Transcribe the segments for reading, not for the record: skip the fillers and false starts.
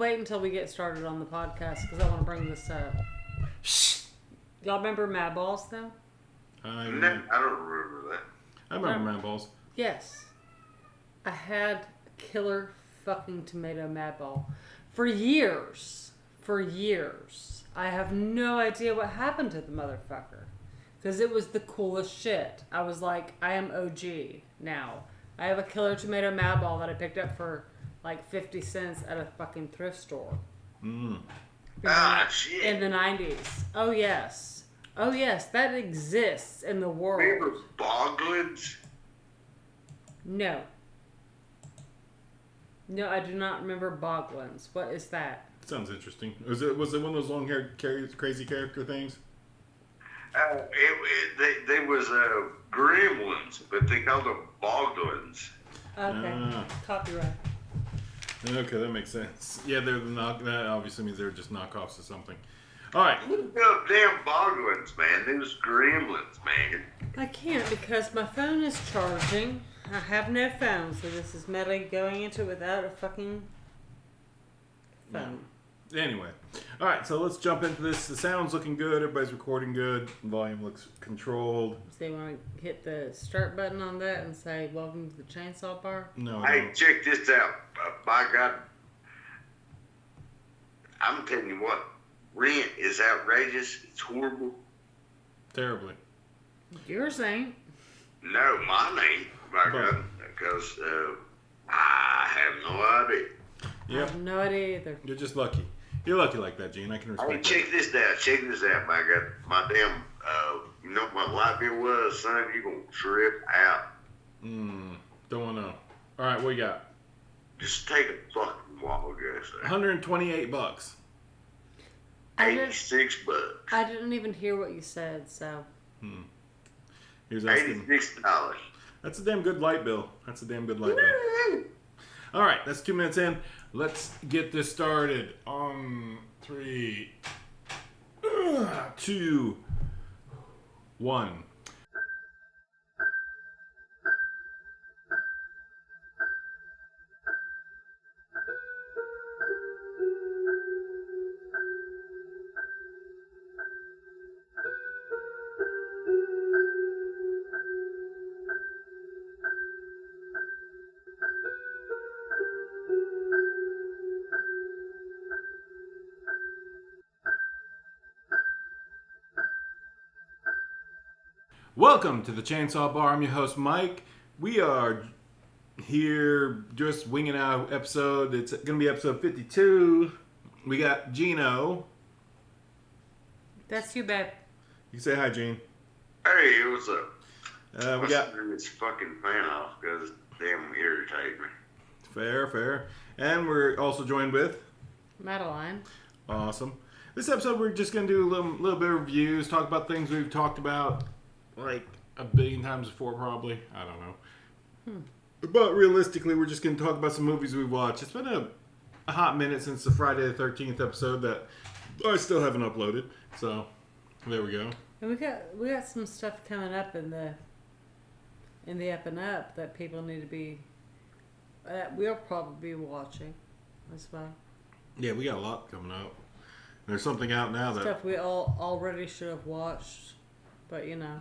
Wait until we get started on the podcast because I want to bring this up. Shh. Y'all remember Mad Balls though? I don't remember that. I remember Mad Balls. Yes. I had a killer fucking tomato Mad Ball for years. For years. I have no idea what happened to the motherfucker. Because it was the coolest shit. I was like, I am OG now. I have a killer tomato Mad Ball that I picked up for like 50 cents at a fucking thrift store. Shit. In the 90s. Oh, yes. Oh, yes. That exists in the world. Remember Boglins? No. No, I do not remember Boglins. What is that? Sounds interesting. Was it one of those long-haired, crazy character things? They was gremlins, but they called them Boglins. Okay. Copyright. Okay, that makes sense. Yeah, they're that obviously means they're just knockoffs of something. All right. Look up damn Boglins, man. They was gremlins, man. I can't because my phone is charging. I have no phone, so this is Medley going into it without a fucking phone. Anyway. All right, so let's jump into this. The sound's looking good. Everybody's recording good. Volume looks controlled. So you want to hit the start button on that and say, welcome to the Chainsaw Bar? No. Hey, check this out. By God, I'm telling you what, rent is outrageous. It's horrible. Terribly. Yours ain't. No, mine ain't. By God, because I have no idea. Yep. I have no idea either. You're just lucky. You're lucky like that, Gene. I can respect that. Check this out. Check this out, my God. My damn, you know what my light bill was, son? You're going to trip out. Don't want to know. All right, what you got? Just take a fucking walk, guys. $128. $86. I didn't even hear what you said, so. Here's asking. $86. That's a damn good light bill. All right, that's 2 minutes in. Let's get this started. 3, 2, 1. Welcome to the Chainsaw Bar. I'm your host, Mike. We are here just winging out episode. It's going to be episode 52. We got Gino. That's you, babe. You can say hi, Gene. Hey, what's up? We got this fucking fan off because damn irritate me. Fair. And we're also joined with Madeline. Awesome. This episode, we're just going to do a little bit of reviews, talk about things we've talked about like a billion times before, probably. I don't know. But realistically, we're just going to talk about some movies we've watched. It's been a hot minute since the Friday the 13th episode that I still haven't uploaded. So, there we go. And we got some stuff coming up in the Up and Up that people need to be we'll probably be watching as well. Yeah, we got a lot coming up. There's something out now that stuff we all already should have watched, but you know.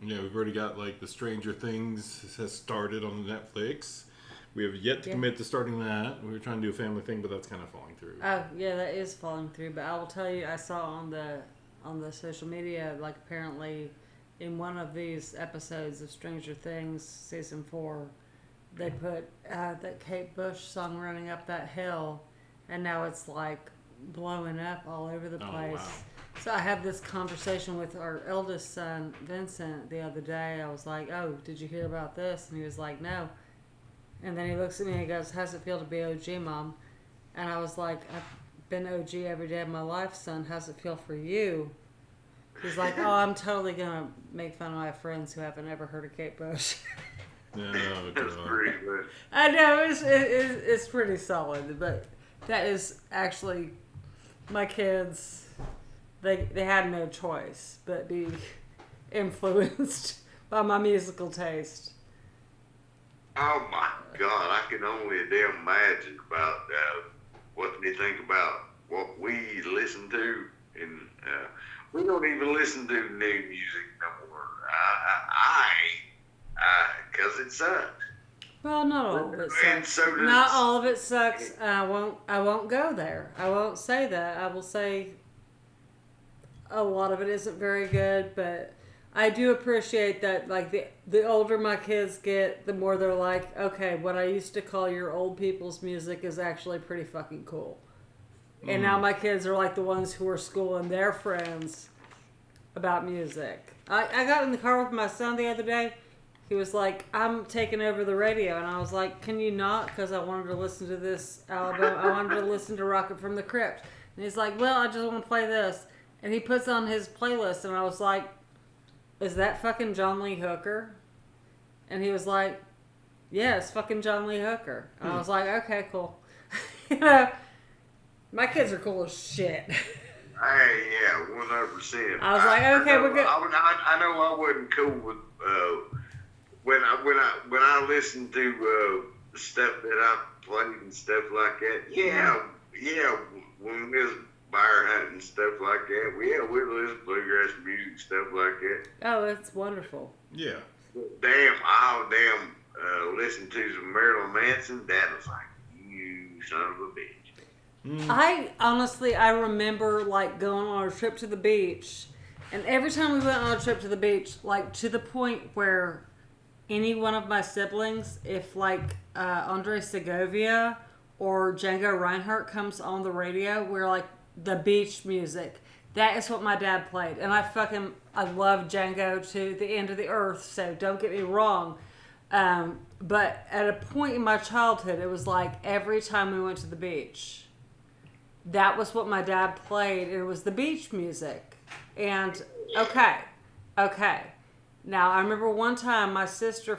Yeah, we've already got like the Stranger Things has started on Netflix. We have yet to commit to starting that. We were trying to do a family thing, but that's kind of falling through. Oh yeah, that is falling through. But I will tell you, I saw on the social media, like apparently in one of these episodes of Stranger Things season 4, they put that Kate Bush song "Running Up That Hill," and now it's like blowing up all over the place. Wow. So I had this conversation with our eldest son, Vincent, the other day. I was like, oh, did you hear about this? And he was like, no. And then he looks at me and he goes, how's it feel to be OG, Mom? And I was like, I've been OG every day of my life, son. How's it feel for you? He's like, oh, I'm totally going to make fun of my friends who haven't ever heard of Kate Bush. No, That's pretty good. I know, it's pretty solid. But that is actually my kids... They had no choice but be influenced by my musical taste. Oh my God, I can only damn imagine about what they think about what we listen to, and we don't even listen to new music no more. Because it sucks. Well, not all of it And sucks. so does- Not all of it sucks. I won't go there. I won't say that. I will say a lot of it isn't very good, but I do appreciate that. Like the older my kids get, the more they're like, okay, what I used to call your old people's music is actually pretty fucking cool. And now my kids are like the ones who are schooling their friends about music. I got in the car with my son the other day. He was like, I'm taking over the radio. And I was like, can you not? Because I wanted to listen to this album. I wanted to listen to Rocket from the Crypt. And he's like, well, I just want to play this. And he puts on his playlist. And I was like, is that fucking John Lee Hooker? And he was like, yeah, it's fucking John Lee Hooker. And I was like, okay, cool. You know, my kids are cool as shit. Hey, yeah, 100%. I was like, okay, we're good. I know I wasn't cool with when I listened to the stuff that I played and stuff like that. Yeah, when we was fire hunting and stuff like that, we listen to bluegrass music, stuff like that. Oh, it's wonderful. Yeah. Listen to some Marilyn Manson. That was like, you son of a bitch. I remember like going on a trip to the beach, and every time we went on a trip to the beach, like to the point where any one of my siblings, if like Andre Segovia or Django Rhinehart comes on the radio, we're like the beach music. That is what my dad played, and I love Django to the end of the earth. So don't get me wrong. But at a point in my childhood, it was like every time we went to the beach, that was what my dad played. It was the beach music. And okay. Now I remember one time my sister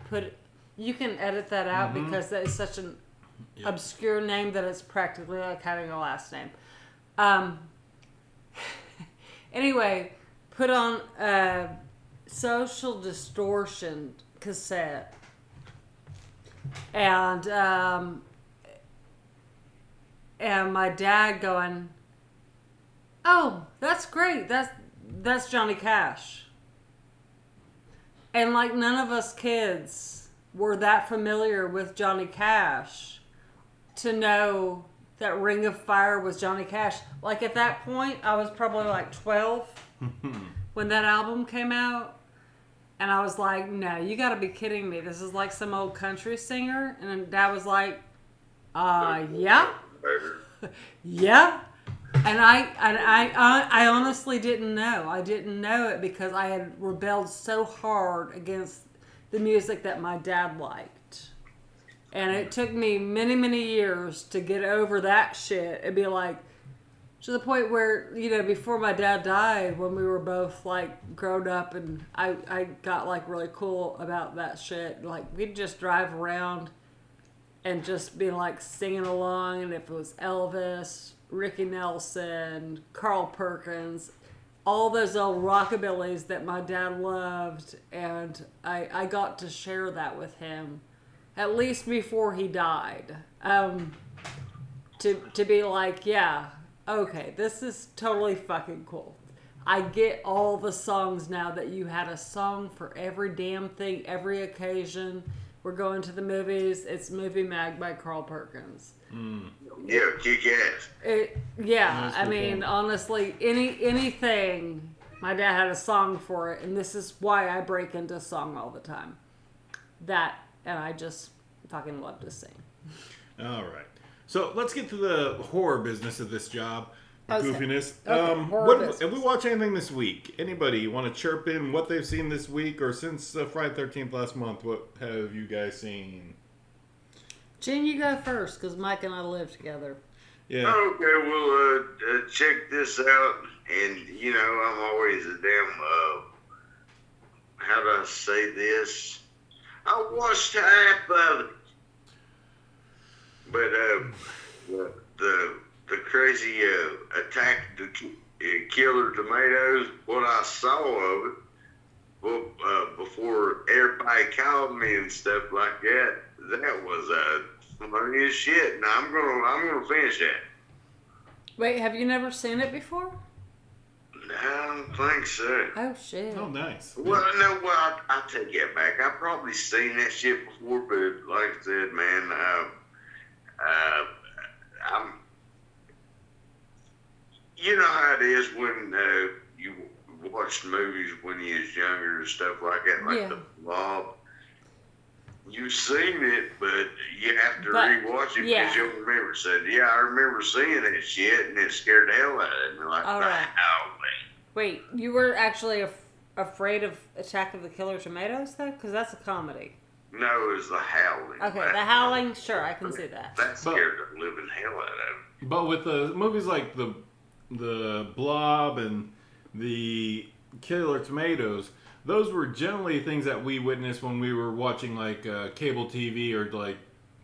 put, you can edit that out because that is such an obscure name that it's practically like having a last name. Anyway, put on Social Distortion cassette, and my dad going, "Oh, that's great. That's Johnny Cash." And like none of us kids were that familiar with Johnny Cash to know that Ring of Fire was Johnny Cash. Like at that point, I was probably like 12 when that album came out. And I was like, no, you gotta be kidding me. This is like some old country singer. And then Dad was like, yeah. Yeah. And I honestly didn't know. I didn't know it because I had rebelled so hard against the music that my dad liked. And it took me many, many years to get over that shit and be like, to the point where, you know, before my dad died, when we were both like grown up, and I got like really cool about that shit. Like we'd just drive around and just be like singing along, and if it was Elvis, Ricky Nelson, Carl Perkins, all those old rockabillys that my dad loved, and I got to share that with him, at least before he died, to be like, yeah, okay, this is totally fucking cool. I get all the songs now that you had a song for every damn thing, every occasion. We're going to the movies. It's Movie Mag by Carl Perkins. Yeah, kick ass. Yeah, I mean, honestly, anything, my dad had a song for it, and this is why I break into song all the time. That, and I just fucking love to sing. All right. So let's get to the horror business of this job. Okay. Goofiness. Okay, have we watched anything this week? Anybody want to chirp in what they've seen this week or since Friday 13th last month? What have you guys seen? Jen, you go first, because Mike and I live together. Yeah. Okay, well, check this out. And, you know, I'm always a damn, how do I say this? I watched half of it. But the crazy attack the killer tomatoes, what I saw of it, before everybody called me and stuff like that. That was funny as shit. Now I'm gonna finish that. Wait, have you never seen it before? I don't think so. Oh shit. Oh, nice. Well, no, well, I take that back. I've probably seen that shit before, but like I said, man, I'm. You know how it is when you watched movies when you was younger and stuff like that, like The Blob. You've seen it, but you have to rewatch it because you'll remember. Said, yeah, I remember seeing that shit, and it scared the hell out of me. Like, all right. Oh, man. Wait, you were actually afraid of Attack of the Killer Tomatoes, though? Because that's a comedy. No, it was The Howling. Okay, The Howling, sure, I can see that. That scared the living hell out of me. But with the movies like the Blob and the Killer Tomatoes, those were generally things that we witnessed when we were watching like cable TV or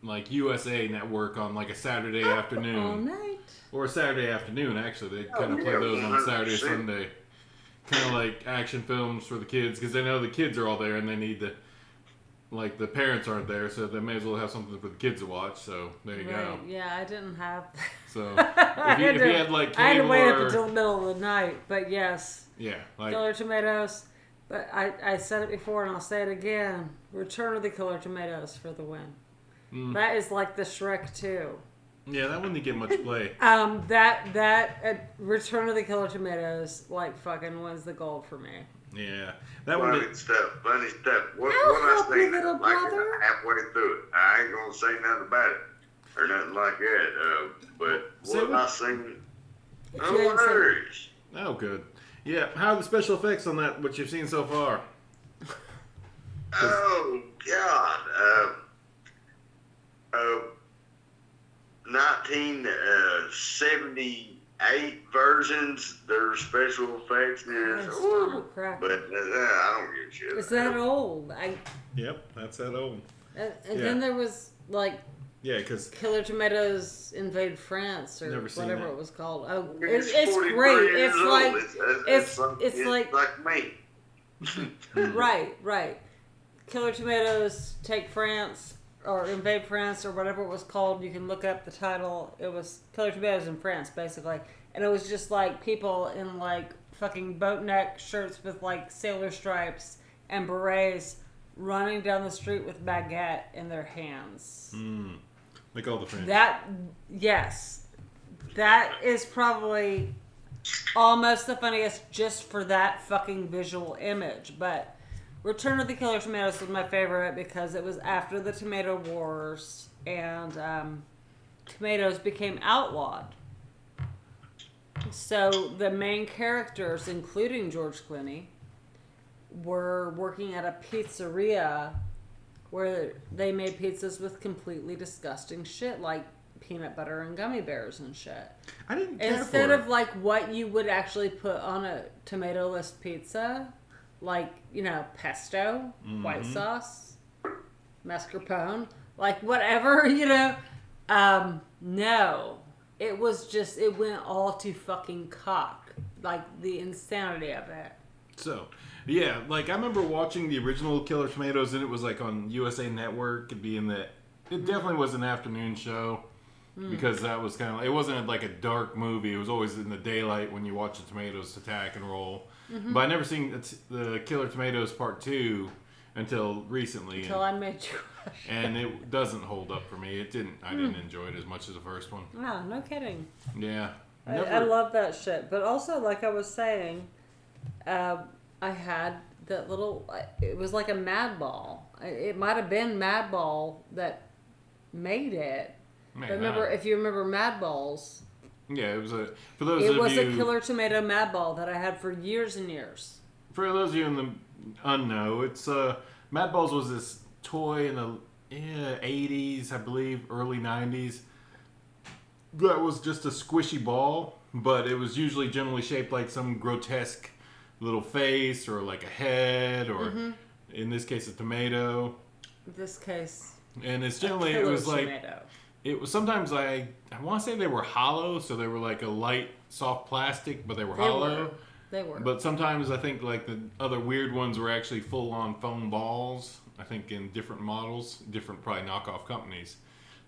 like USA Network on like a Saturday afternoon. All night. Or a Saturday afternoon, actually. They kind of play those on Saturday or Sunday. Kind of like action films for the kids, because they know the kids are all there and they need to, like, the parents aren't there, so they may as well have something for the kids to watch, so there you go. Yeah, I didn't have that. So, if you had, like, cable I had to wait or, up until the middle of the night, but yes. Yeah, like... Killer Tomatoes. But I said it before and I'll say it again. Return of the Killer Tomatoes for the win. That is like the Shrek 2. Yeah, that one didn't get much play. Return of the Killer Tomatoes, like, fucking was the gold for me. Yeah, that one. Funny stuff. What I'll I help you, seen little like brother. halfway through it, I ain't gonna say nothing about it or nothing like that. But what I seen, hilarious. Oh, good. Yeah, how are the special effects on that? What you've seen so far? Oh God. 1978 versions, their special effects is, crap. but I don't give a shit. Is that old? Yep, that's that old. And then there was like because Killer Tomatoes Invade France or whatever it was called. Oh, it's 43 great. years It's old. like It's like me. right. Killer Tomatoes Take France or Invade France or whatever it was called. You can look up the title. It was Killer Tomatoes in France, basically. And it was just like people in like fucking boat neck shirts with like sailor stripes and berets running down the street with baguette in their hands. Like all the French. That is probably almost the funniest just for that fucking visual image. But Return of the Killer Tomatoes was my favorite because it was after the Tomato Wars and tomatoes became outlawed. So the main characters, including George Clooney, were working at a pizzeria where they made pizzas with completely disgusting shit like peanut butter and gummy bears and shit. I didn't care Instead for of like what you would actually put on a tomato-less pizza, like, pesto, white sauce, mascarpone, like whatever, no. It was just, it went all to fucking cock. Like the insanity of it. So, yeah, like I remember watching the original Killer Tomatoes and it was like on USA Network. It definitely was an afternoon show because that was kind of, it wasn't like a dark movie. It was always in the daylight when you watch the tomatoes attack and roll. But I never seen the Killer Tomatoes Part 2 until recently. Until I made you watch. And it doesn't hold up for me. I didn't enjoy it as much as the first one. Wow, no kidding. Yeah. I love that shit. But also, like I was saying, I had that little, it was like a Mad Ball. It might have been Mad Ball that made it. Remember, if you remember Mad Balls. Yeah, it was a Killer Tomato Mad Ball that I had for years and years. For those of you in the unknow, it's Mad Balls was this toy in the 80s, I believe, early 90s. That was just a squishy ball, but it was usually generally shaped like some grotesque little face or like a head or in this case a tomato. In this case, and it's generally it was like tomato. It was sometimes I want to say they were hollow, so they were like a light soft plastic, but they were hollow. They were. But sometimes I think like the other weird ones were actually full-on foam balls. I think in different models, different probably knockoff companies.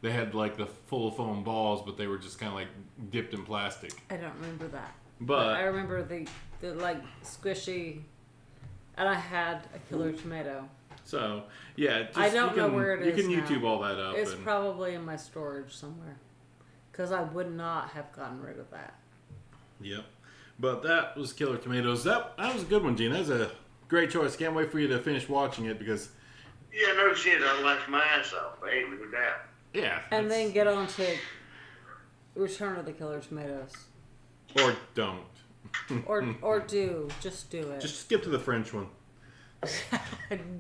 They had like the full foam balls, but they were just kind of like dipped in plastic. I don't remember that. But I remember the like squishy, and I had a killer tomato. So yeah, just, I don't know where it is. You can now. YouTube all that up. It's probably in my storage somewhere, because I would not have gotten rid of that. Yep. But that was Killer Tomatoes. That was a good one, Gene. That was a great choice. Can't wait for you to finish watching it because. Yeah, no shit. I laughed my ass off. I ain't no doubt. Yeah. And then get on to Return of the Killer Tomatoes. Or don't. or do. Just do it. Just skip to the French one.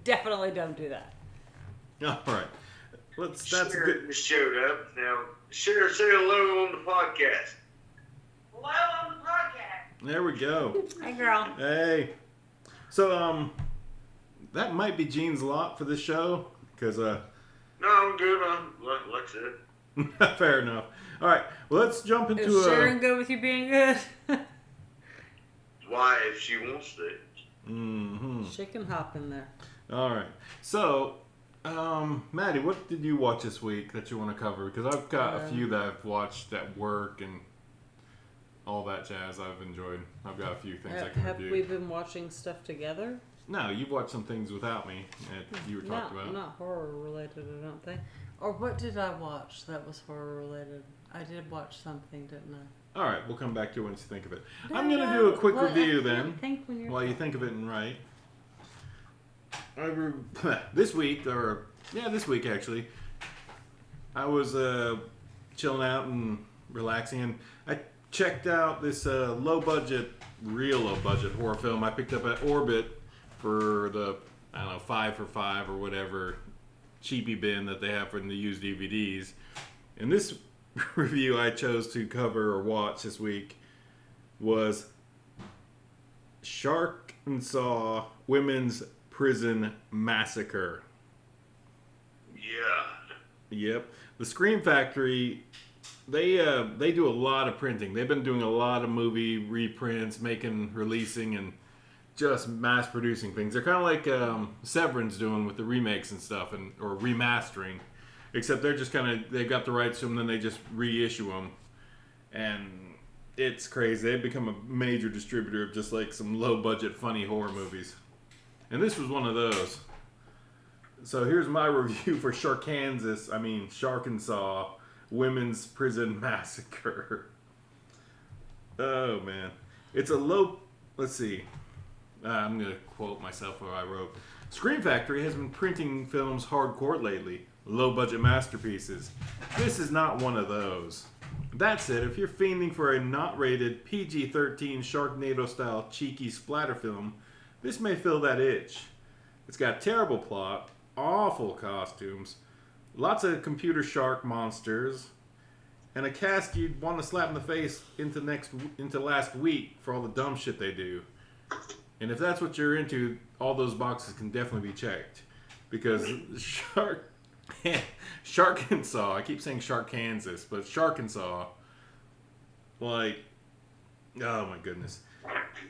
Definitely don't do that. All right. That's Cher good. just showed up. Now, Cher, say hello on the podcast. Hello on the podcast. There we go. Hey, girl. Hey. So that might be Gene's lot for this show because No, I'm good. Like I said. fair enough. All right. Well, let's jump into Is Sharon good with you being good? Why, if she wants to. Mm-hmm. She can hop in there. All right. So, Maddie, what did you watch this week that you want to cover? Because I've got a few that I've watched at work and all that jazz I've enjoyed. I've got a few things I can Have review. we been watching stuff together? No, you've watched some things without me that you were talking about. Not horror related, I don't think. Or what did I watch that was horror related? I did watch something, didn't I? All right, we'll come back to it once you think of it. No, I'm going to no. do a quick Well, review I then. can't think when you're While you think of it and write. This week actually, I was chilling out and relaxing, and I checked out this real low budget horror film I picked up at Orbit for the 5 for $5 or whatever cheapy bin that they have for the used DVDs. And this review I chose to cover or watch this week was Sharkansas Women's Prison Massacre. Yeah. Yep. The Scream Factory, they do a lot of printing. They've been doing a lot of movie reprints, releasing, and just mass producing things. They're kind of like Severance's doing with the remakes and stuff, or remastering. Except they're just they've got the rights to them, then they just reissue them. And it's crazy. They've become a major distributor of just like some low budget funny horror movies. And this was one of those. So here's my review for Sharkansas Women's Prison Massacre. Oh man. It's a let's see. I'm going to quote myself what I wrote. Scream Factory has been printing films hardcore lately. Low-budget masterpieces. This is not one of those. That said, if you're fiending for a not-rated PG-13 Sharknado-style cheeky splatter film, this may fill that itch. It's got terrible plot, awful costumes, lots of computer shark monsters, and a cast you'd want to slap in the face into last week for all the dumb shit they do. And if that's what you're into, all those boxes can definitely be checked. Because Sharkansas, I keep saying Sharkansas, but Sharkansas, like, oh my goodness.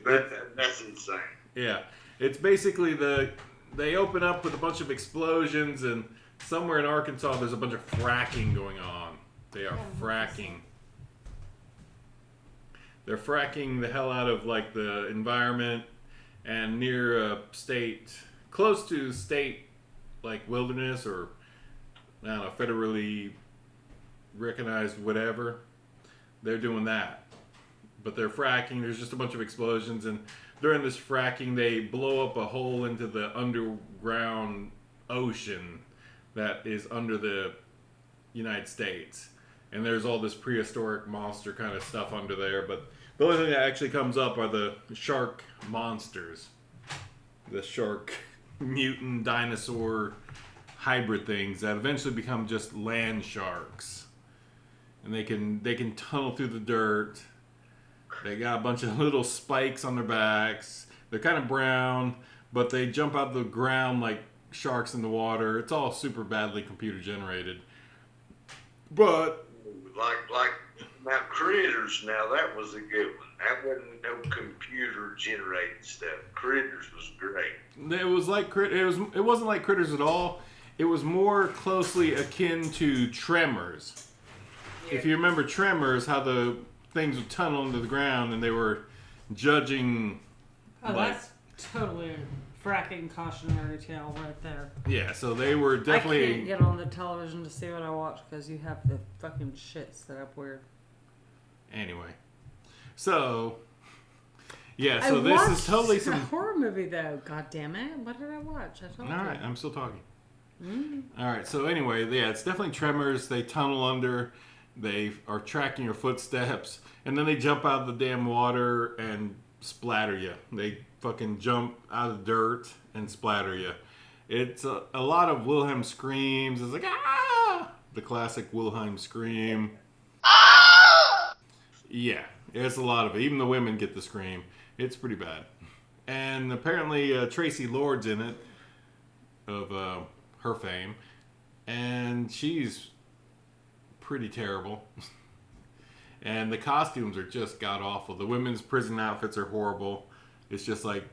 That's insane. Yeah. It's basically they open up with a bunch of explosions, and somewhere in Arkansas there's a bunch of fracking going on. They are fracking. They're fracking the hell out of like the environment and near a close to state like wilderness or I don't know, federally recognized whatever. They're doing that. But they're fracking, there's just a bunch of explosions, and during this fracking they blow up a hole into the underground ocean that is under the United States. And there's all this prehistoric monster kind of stuff under there, but the only thing that actually comes up are the shark monsters. The shark mutant dinosaur hybrid things that eventually become just land sharks. And they can tunnel through the dirt. They got a bunch of little spikes on their backs. They're kind of brown, but they jump out of the ground like sharks in the water. It's all super badly computer generated. But Like Now, Critters, now that was a good one. That wasn't no computer-generated stuff. Critters was great. It was like it wasn't like Critters at all. It was more closely akin to Tremors. If you remember Tremors, how the things would tunnel into the ground and they were judging. Oh, that's totally a fracking cautionary tale right there. Yeah, so they were definitely. I can't get on the television to see what I watch because you have the fucking shit set up weird. Anyway, so yeah, so this is totally some horror movie though. God damn it! What did I watch? I told you. All right, I'm still talking. Mm-hmm. All right, so anyway, yeah, it's definitely Tremors. They tunnel under. They are tracking your footsteps, and then they jump out of the damn water and splatter you. They fucking jump out of the dirt and splatter you. It's a lot of Wilhelm screams. It's like, ah! The classic Wilhelm scream. Yeah, it's a lot of it. Even the women get the scream. It's pretty bad. And apparently Tracy Lord's in it, of her fame. And she's pretty terrible. And the costumes are just god-awful. The women's prison outfits are horrible. It's just like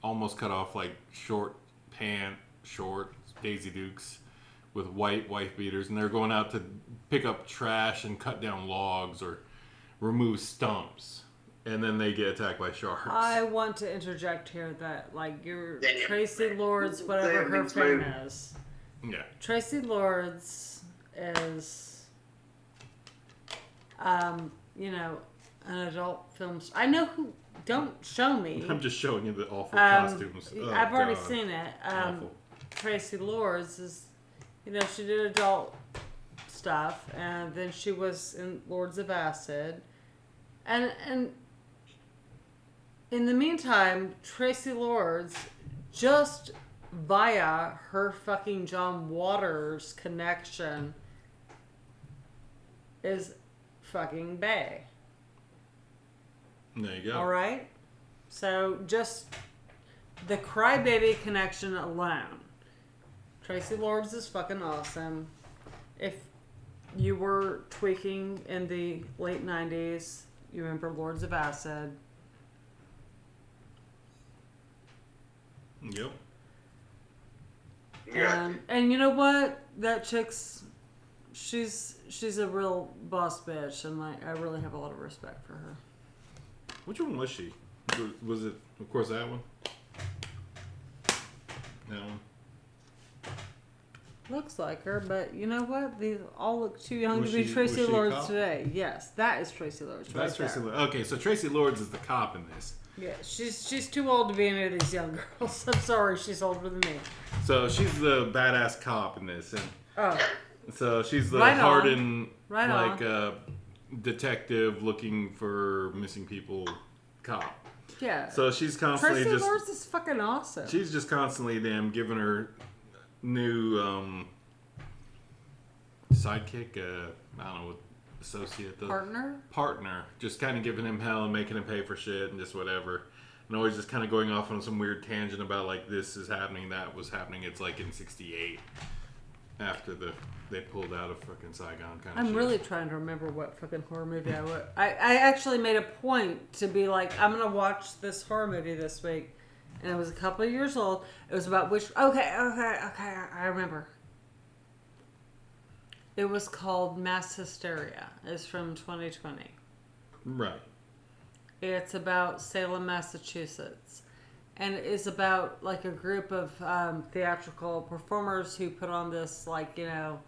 almost cut off like short Daisy Dukes with white wife beaters, and they're going out to pick up trash and cut down logs or remove stumps, and then they get attacked by sharks. I want to interject here that like your Tracy Lords, whatever her fame is. Yeah. Tracy Lords is, you know, an adult film. I know who. Don't show me. I'm just showing you the awful costumes. Oh, I've already God. seen it. Awful. Tracy Lords is, you know, she did adult stuff, and then she was in Lords of Acid, and in the meantime, Tracy Lords, just via her fucking John Waters connection, is fucking bae. There you go. All right? So just the crybaby connection alone. Tracy Lords is fucking awesome. If you were tweaking in the late 90s, you remember Lords of Acid. Yep. Yeah. And you know what? That chick's she's a real boss bitch, and like I really have a lot of respect for her. Which one was she? Was it, of course, that one? That one? Looks like her, but you know what? These all look too young Was to be she- Tracy was she a Lords cop? today. Yes, that is Tracy Lords. That's right Tracy there. Lords. Okay, so Tracy Lords is the cop in this. Yeah, she's too old to be any of these young girls. I'm sorry, she's older than me. So she's the badass cop in this, and Oh, so she's the Right on. hardened, Right like detective looking for missing people cop. yeah. So she's constantly Tracy just Lords is fucking awesome. she's just constantly giving her new sidekick, I don't know what associate, the partner, just kind of giving him hell and making him pay for shit and just whatever, and always just kind of going off on some weird tangent about like this is happening, that was happening. It's like in '68 after they pulled out of fucking Saigon kind of I'm shit. really trying to remember what fucking horror movie I would. I actually made a point to be like, I'm gonna watch this horror movie this week, and it was a couple of years old. It was about which. Okay. I remember. It was called Mass Hysteria. It's from 2020. Right. It's about Salem, Massachusetts. And it's about like a group of theatrical performers who put on this, like, you know,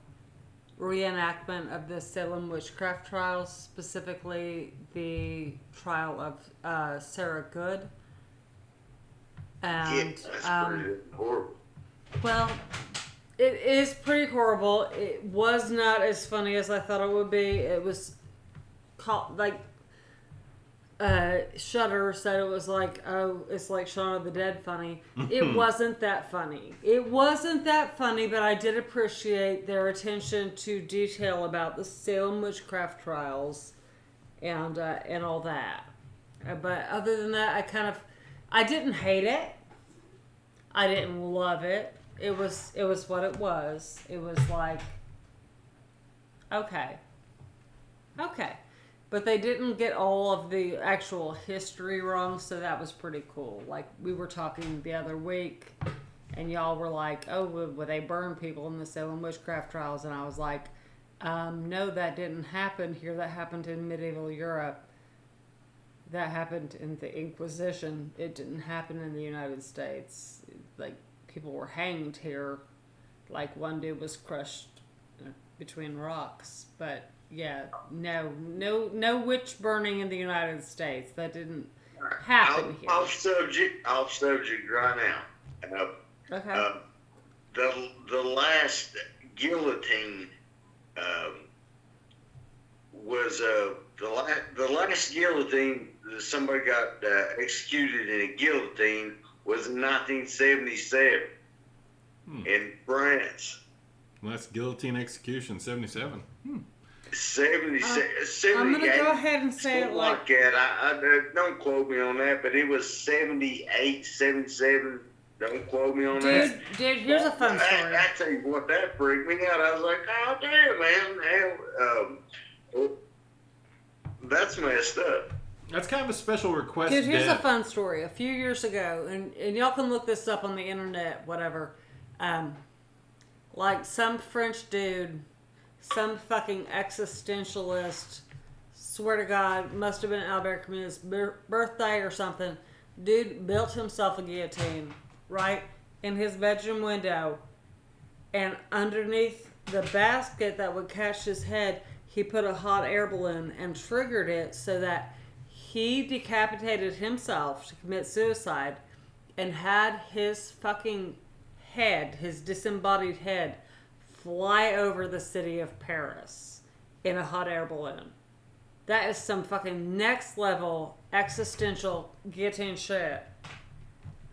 reenactment of the Salem witchcraft trials, specifically the trial of Sarah Good. And, that's pretty horrible. well, it is pretty horrible. It was not as funny as I thought it would be. It was called, like, Shudder said it was like, oh, it's like Shaun of the Dead funny. It wasn't that funny. It wasn't that funny, but I did appreciate their attention to detail about the Salem witchcraft trials and all that. But other than that, I didn't hate it. I didn't love it. It was what it was. It was like, okay. Okay. But they didn't get all of the actual history wrong, so that was pretty cool. Like, we were talking the other week, and y'all were like, oh, well, they burn people in the Salem witchcraft trials, and I was like, no, that didn't happen here. That happened in medieval Europe. That happened in the Inquisition. It didn't happen in the United States. Like, people were hanged here. Like, one dude was crushed between rocks. But, yeah, no witch burning in the United States. That didn't happen here. Off subject right now. Okay. The last guillotine was the last guillotine that somebody got executed in a guillotine was in 1977 in France. Last guillotine execution, 77. 78. I'm going to go ahead and say it like that. I don't quote me on that, but it was 78, 77. Don't quote me on that. Dude, here's a fun story. I tell you what, that freaked me out. I was like, oh, damn, man. Hell, that's messed up. That's kind of a special request. Dude, here's a fun story. A few years ago, and y'all can look this up on the internet, whatever. Like some French dude, some fucking existentialist, swear to God, must have been Albert Camus' birthday or something. Dude built himself a guillotine, right, in his bedroom window, and underneath the basket that would catch his head, he put a hot air balloon and triggered it so that he decapitated himself to commit suicide and had his fucking head, his disembodied head, fly over the city of Paris in a hot air balloon. That is some fucking next level existential guillotine shit.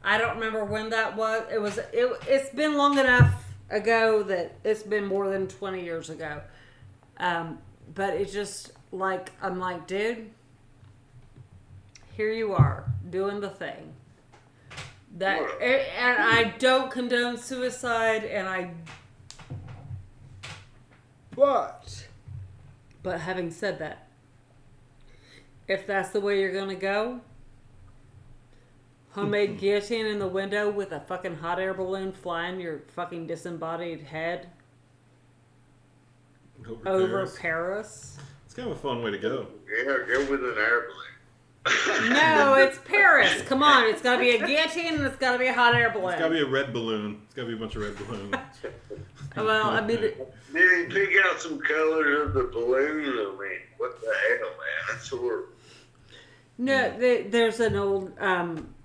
I don't remember when that was. It's been long enough ago that it's been more than 20 years ago. But it's just like, I'm like, dude, here you are doing the thing. And I don't condone suicide, but having said that, if that's the way you're gonna go, homemade guillotine in the window with a fucking hot air balloon flying your fucking disembodied head over Paris. It's kind of a fun way to go. Yeah, go with an airplane. No, it's Paris. Come on, it's gotta be a guillotine and it's gotta be a hot air balloon. It's gotta be a red balloon. It's gotta be a bunch of red balloons. Well, I mean, Did he pick out some colors of the balloon? I mean, what the hell, man? That's horrible. no, there's an old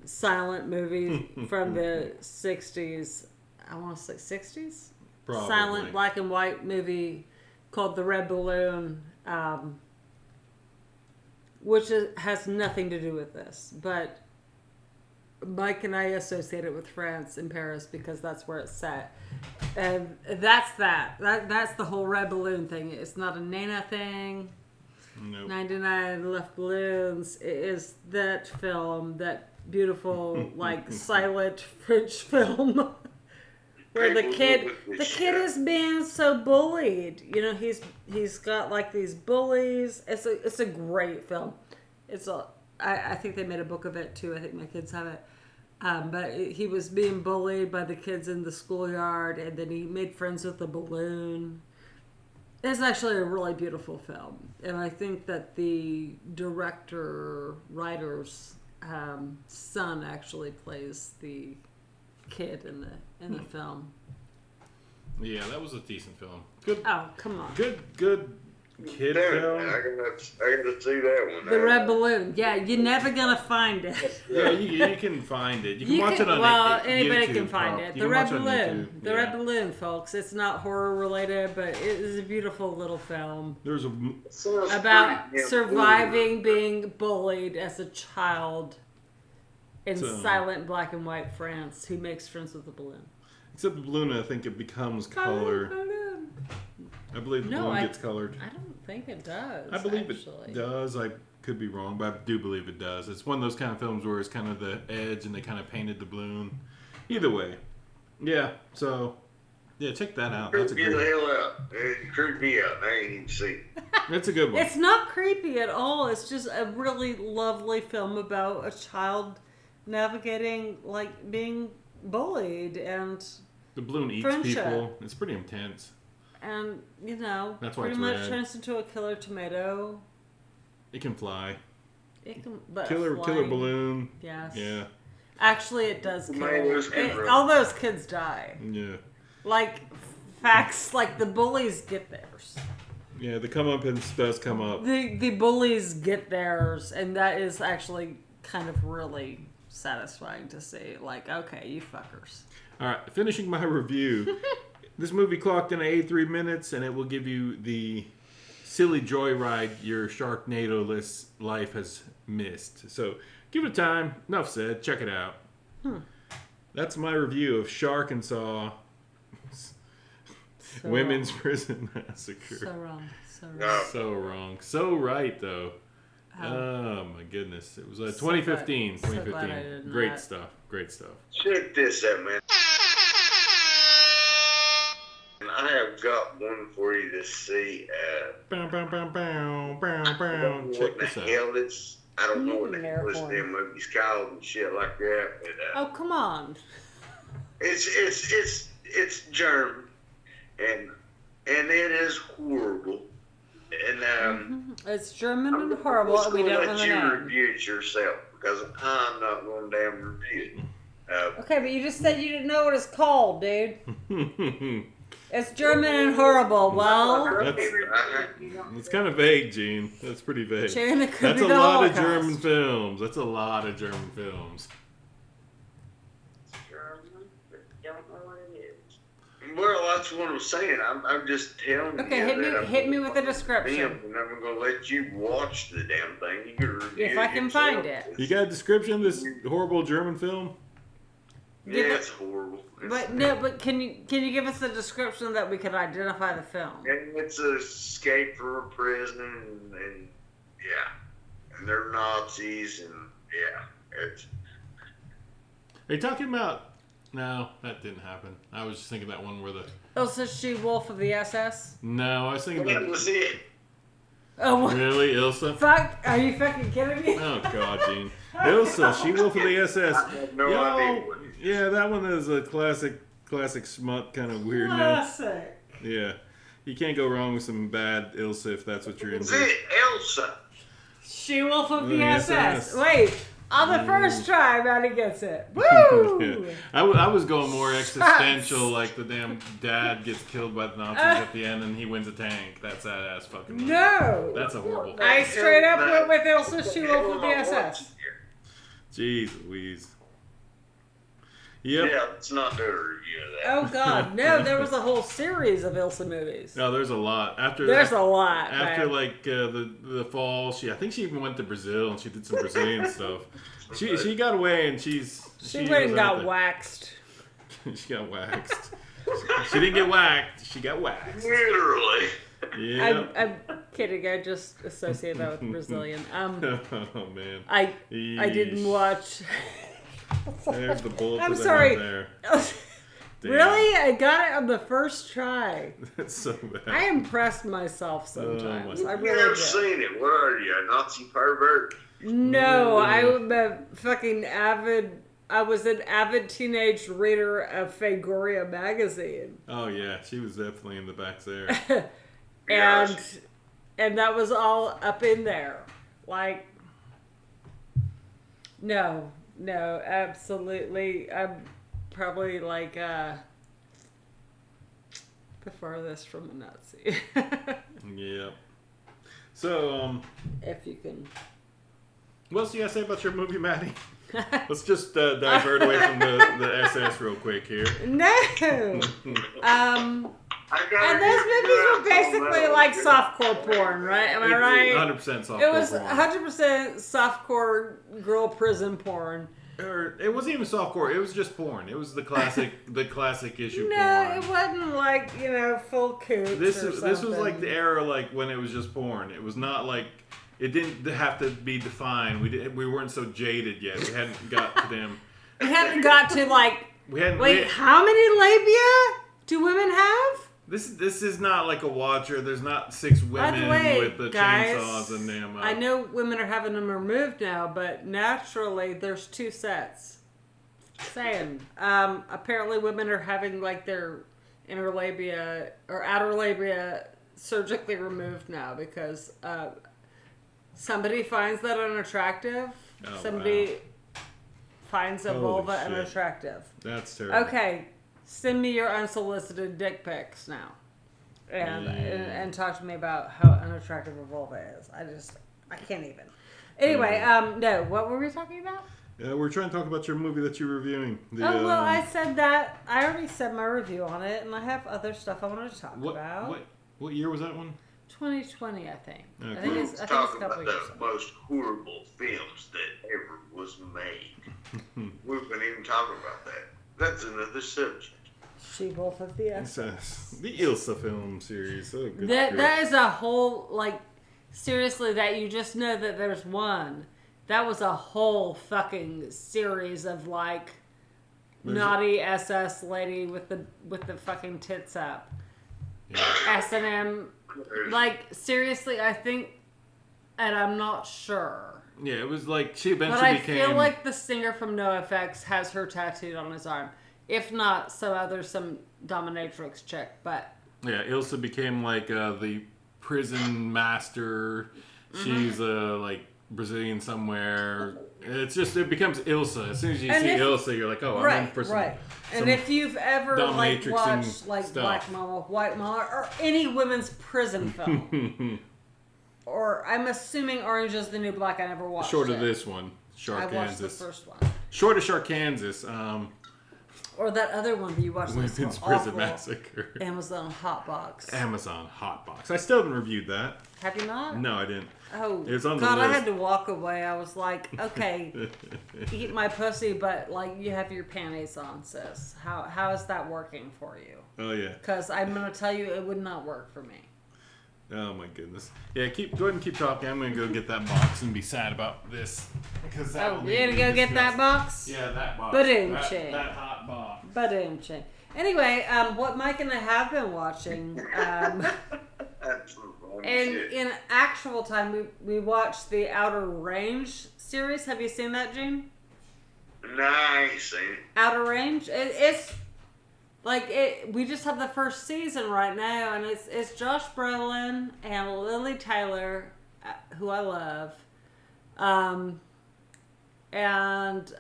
silent movie from the 60s. I want to say 60s? Probably. Silent black and white movie called The Red Balloon, which has nothing to do with this. But Mike and I associate it with France and Paris because that's where it's set. And that's that's the whole red balloon thing. It's not a Nana thing. Nope. 99 Left Balloons. It is that film, that beautiful, like, silent French film where the kid is being so bullied. You know, he's got like these bullies. It's a great film. I think they made a book of it too. I think my kids have it. But he was being bullied by the kids in the schoolyard, and then he made friends with the balloon. It's actually a really beautiful film, and I think that the writer's son actually plays the kid in the film. Yeah, that was a decent film. Good. Oh, come on. Good kid Damn, film. I gotta see that one. The Red Balloon. Yeah, you're never gonna find it. Yeah, you can find it. You can watch it on YouTube. Anybody can find it. The Red Balloon. YouTube. The Red Balloon, folks. It's not horror related, but it is a beautiful little film There's about surviving being bullied as a child in silent black and white France who makes friends with the balloon. Except the balloon, I think it becomes colored. I believe the balloon gets colored. I don't think it does. I believe it does. I could be wrong, but I do believe it does. It's one of those kind of films where it's kind of the edge and they kind of painted the balloon. Either way. Yeah, so, yeah, check that out. That's a Get great... the hell out. It creeped me out. I ain't even seen it. That's a good one. It's not creepy at all. It's just a really lovely film about a child navigating, like, being bullied and The balloon eats friendship. people. It's pretty intense. And, you know, That's why pretty it's much red. turns into a killer tomato. It can fly. It can, but Killer flying, balloon. Yes. Yeah. Actually, it does kill. Tomatoes can run. All those kids die. Yeah. Like, facts, like the bullies get theirs. Yeah, the comeuppance does come up. The bullies get theirs, and that is actually kind of really satisfying to see. Like, okay, you fuckers. All right, finishing my review. This movie clocked in at 83 minutes, and it will give you the silly joyride your Sharknado-less life has missed. So, give it time. Enough said. Check it out. That's my review of Sharkansas So Women's wrong. Prison Massacre. So wrong. So wrong. No. So wrong. So right, though. Oh, my goodness. It was 2015. so glad I 2015. did Great not. stuff. Great stuff. Check this out, man. And I have got one for you to see. Bow, bow, bow, bow, bow, I bow. don't know Check what the this out. hell it's. I don't know what the hell this Americorn. damn movie's called and shit like that. But, Oh, come on. it's German, and it is horrible. And It's German I'm and horrible, just and we gonna don't know let the you name. review it yourself because I'm not going to damn review it. Okay, but you just said you didn't know what it's called, dude. It's German and horrible. Well, It's kind of vague, Gene. That's pretty vague. Gene, it could That's be a the lot of Holocaust. German films. That's a lot of German films. Well, that's what I'm saying. I'm just telling okay, you. hit me with a description. And I'm going to let you watch the damn thing. You can review If I can yourself. find it. You got a description of this horrible German film? Yeah, it's horrible. But can you give us a description that we can identify the film? And it's an escape from a prison, and yeah, and they're Nazis, and yeah, it's. Are you talking about... No, that didn't happen. I was just thinking that one where the... Ilsa She-Wolf of the SS? No, I was thinking That that... was it. Oh, what? Really, Ilsa? Fuck, are you fucking kidding me? Oh, God, Gene. Ilsa, She-Wolf of the SS. I have no idea what it is. Yeah, that one is a classic smut kind of weirdness. Classic. Yeah. You can't go wrong with some bad Ilsa if that's what you're It's into. it, Elsa. She-Wolf of the The SS. SS. Wait, on the first try, Maddie gets it. Woo! Yeah. I was going more existential, like the damn dad gets killed by the Nazis at the end and he wins a tank. That's that ass fucking movie. No. That's a horrible I film. straight up went with Ilsa She-Wolf of the SS. Jeez Louise. Yep. Yeah, let's not do a review of that. Oh God, no! There was a whole series of Ilsa movies. No, there's a lot. There's a lot. After man. like the fall, I think she even went to Brazil and she did some Brazilian stuff. She got away and she She went and was out got there. waxed. She got waxed. She didn't get whacked. She got waxed. Literally. Yeah. I'm kidding. I just associate that with Brazilian. Oh man. I didn't watch. There's the bullet. I'm to the sorry. head there. Damn. Really? I got it on the first try. That's so bad. I impressed myself sometimes. my I I've really never did. seen it. What are you, a Nazi pervert? No, I'm a fucking avid. I was an avid teenage reader of Fangoria magazine, Oh yeah, she was definitely in the back there. and that was all up in there. Like, no, absolutely. I'm probably like the farthest from a Nazi, Yeah. So, if you can. what else do you gotta say about your movie, Maddie? Let's just divert away from the SS real quick here. No. I got And those movies were basically like softcore porn, right? Am I right? 100% soft. It was 100% softcore girl prison porn. Or it wasn't even softcore. It was just porn. It was the classic issue No, porn. it wasn't like, full coots This or was like something. the era like when it was just porn. It was not like it didn't have to be defined. We weren't so jaded yet. We hadn't got to them. We haven't got to like. We hadn't. Wait, how many labia do women have? This is not like a Watcher. There's not 6 women with the chainsaws and them. I know women are having them removed now, but naturally there's 2 sets. Saying, apparently women are having like their inner labia or outer labia surgically removed now because somebody finds that unattractive. Somebody finds a vulva unattractive. That's terrible. Okay, send me your unsolicited dick pics now, and talk to me about how unattractive a vulva is. I can't even. Anyway, no, what were we talking about? We're trying to talk about your movie that you're reviewing. I said that. I already said my review on it, and I have other stuff I wanted to talk about. What year was that one? 2020, I think. Okay. I think it's a couple about years the most horrible films that ever was made. We wouldn't even talk about that. That's another subject. She-Wolf of the SS. The Ilsa film series. Oh, good. That is a whole, like, seriously, that you just know that there's one. That was a whole fucking series of, like, naughty SS lady with the fucking tits up. Yeah. S&M. Like, seriously, I think, and I'm not sure. Yeah, it was like she eventually became... But I feel like the singer from NoFX has her tattooed on his arm. If not, some dominatrix chick, but... Yeah, Ilsa became like the prison master. She's like Brazilian somewhere. It becomes Ilsa. As soon as you see Ilsa, you're like, oh, I'm in for some... Right. And if you've ever like watched like stuff. Black Mama, White Mama, or any women's prison film, or I'm assuming Orange is the New Black, I never watched Short of this one, Sharkansas. I watched the first one. Short of Sharkansas. Or that other one that you watched. Women's Prison Massacre. Amazon Hotbox. Amazon Hotbox. I still haven't reviewed that. Have you not? No, I didn't. Oh, it was on God, the list. I had to walk away. I was like, okay, eat my pussy, but like you have your panties on, sis. How is that working for you? Oh, yeah. Because I'm going to tell you it would not work for me. Oh, my goodness. Yeah, go ahead and keep talking. I'm going to go get that box and be sad about this. Because you're going to go get that box? Yeah, that box. Ba-doom-ching. That hot box. Ba-doom-ching. Anyway, what Mike and I have been watching... And in actual time, we watched the Outer Range series. Have you seen that, Gene? No, I ain't seen it. Outer Range? It's like we just have the first season right now, and it's Josh Brolin and Lily Taylor, who I love, and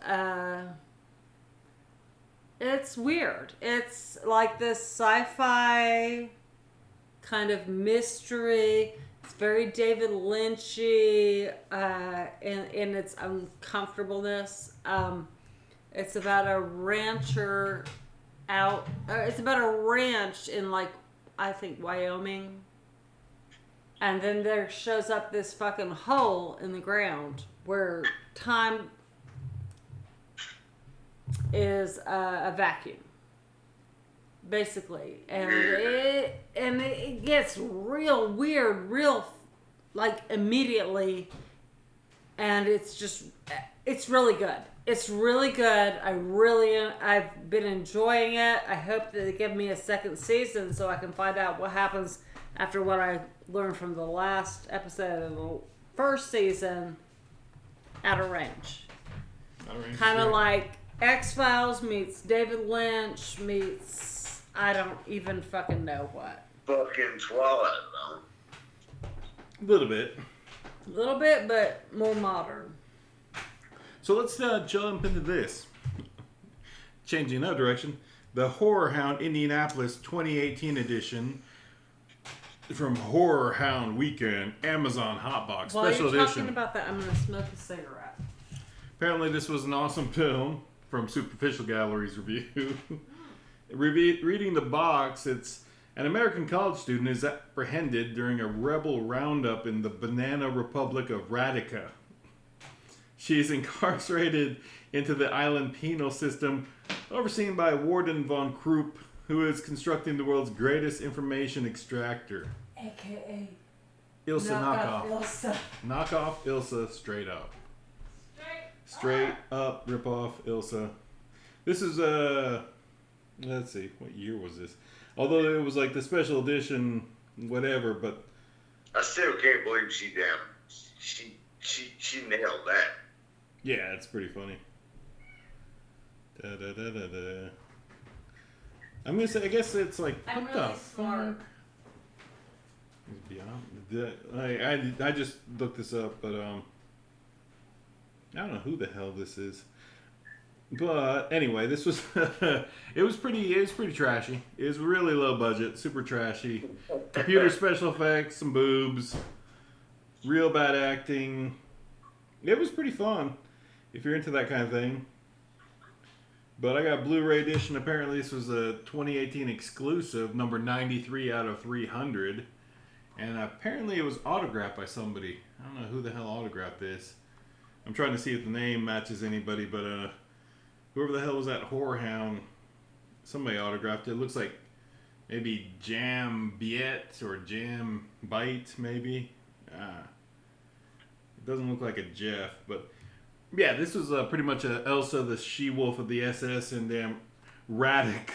it's weird. It's like this sci-fi kind of mystery. It's very David Lynchy in its uncomfortableness. It's about a rancher it's about a ranch in, like, I think Wyoming. And then there shows up this fucking hole in the ground where time is a vacuum. Basically, and it gets real weird, real like immediately, and it's really good. It's really good. I've been enjoying it. I hope that they give me a second season so I can find out what happens after what I learned from the last episode of the first season. Outer Range. Kind of like X-Files meets David Lynch meets I don't even fucking know what. Fucking Twilight, though. A little bit. A little bit, but more modern. So let's jump into this. Changing that direction. The Horror Hound Indianapolis 2018 edition from Horror Hound Weekend, Amazon Hotbox Special Edition. While you're talking about that, I'm going to smoke a cigarette. Apparently this was an awesome film from Superficial Gallery's review. Reading the box, it's an American college student is apprehended during a rebel roundup in the Banana Republic of Radica. She is incarcerated into the island penal system, overseen by Warden von Krupp, who is constructing the world's greatest information extractor. AKA Ilsa Knockoff. Ilsa. Knockoff Ilsa straight up. Straight up rip off Ilsa. This is let's see, what year was this? Although it was like the special edition, whatever. But I still can't believe she nailed that. yeah, it's pretty funny. Da, da, da, da, da. I'm gonna say, I guess it's like, I'm what really the smart. fuck? I just looked this up, but I don't know who the hell this is. But anyway, this was it was pretty trashy. It was really low budget, super trashy. Computer special effects, some boobs, real bad acting. It was pretty fun if you're into that kind of thing. But I got Blu-ray edition. Apparently, this was a 2018 exclusive, number 93 out of 300. And apparently it was autographed by somebody. I don't know who the hell autographed this. I'm trying to see if the name matches anybody, but whoever the hell was that whorehound, somebody autographed it. It looks like maybe Jam Biet or Jam Bite, maybe. It doesn't look like a Jeff, but yeah, this was pretty much a Elsa, the she-wolf of the SS, and damn Radek,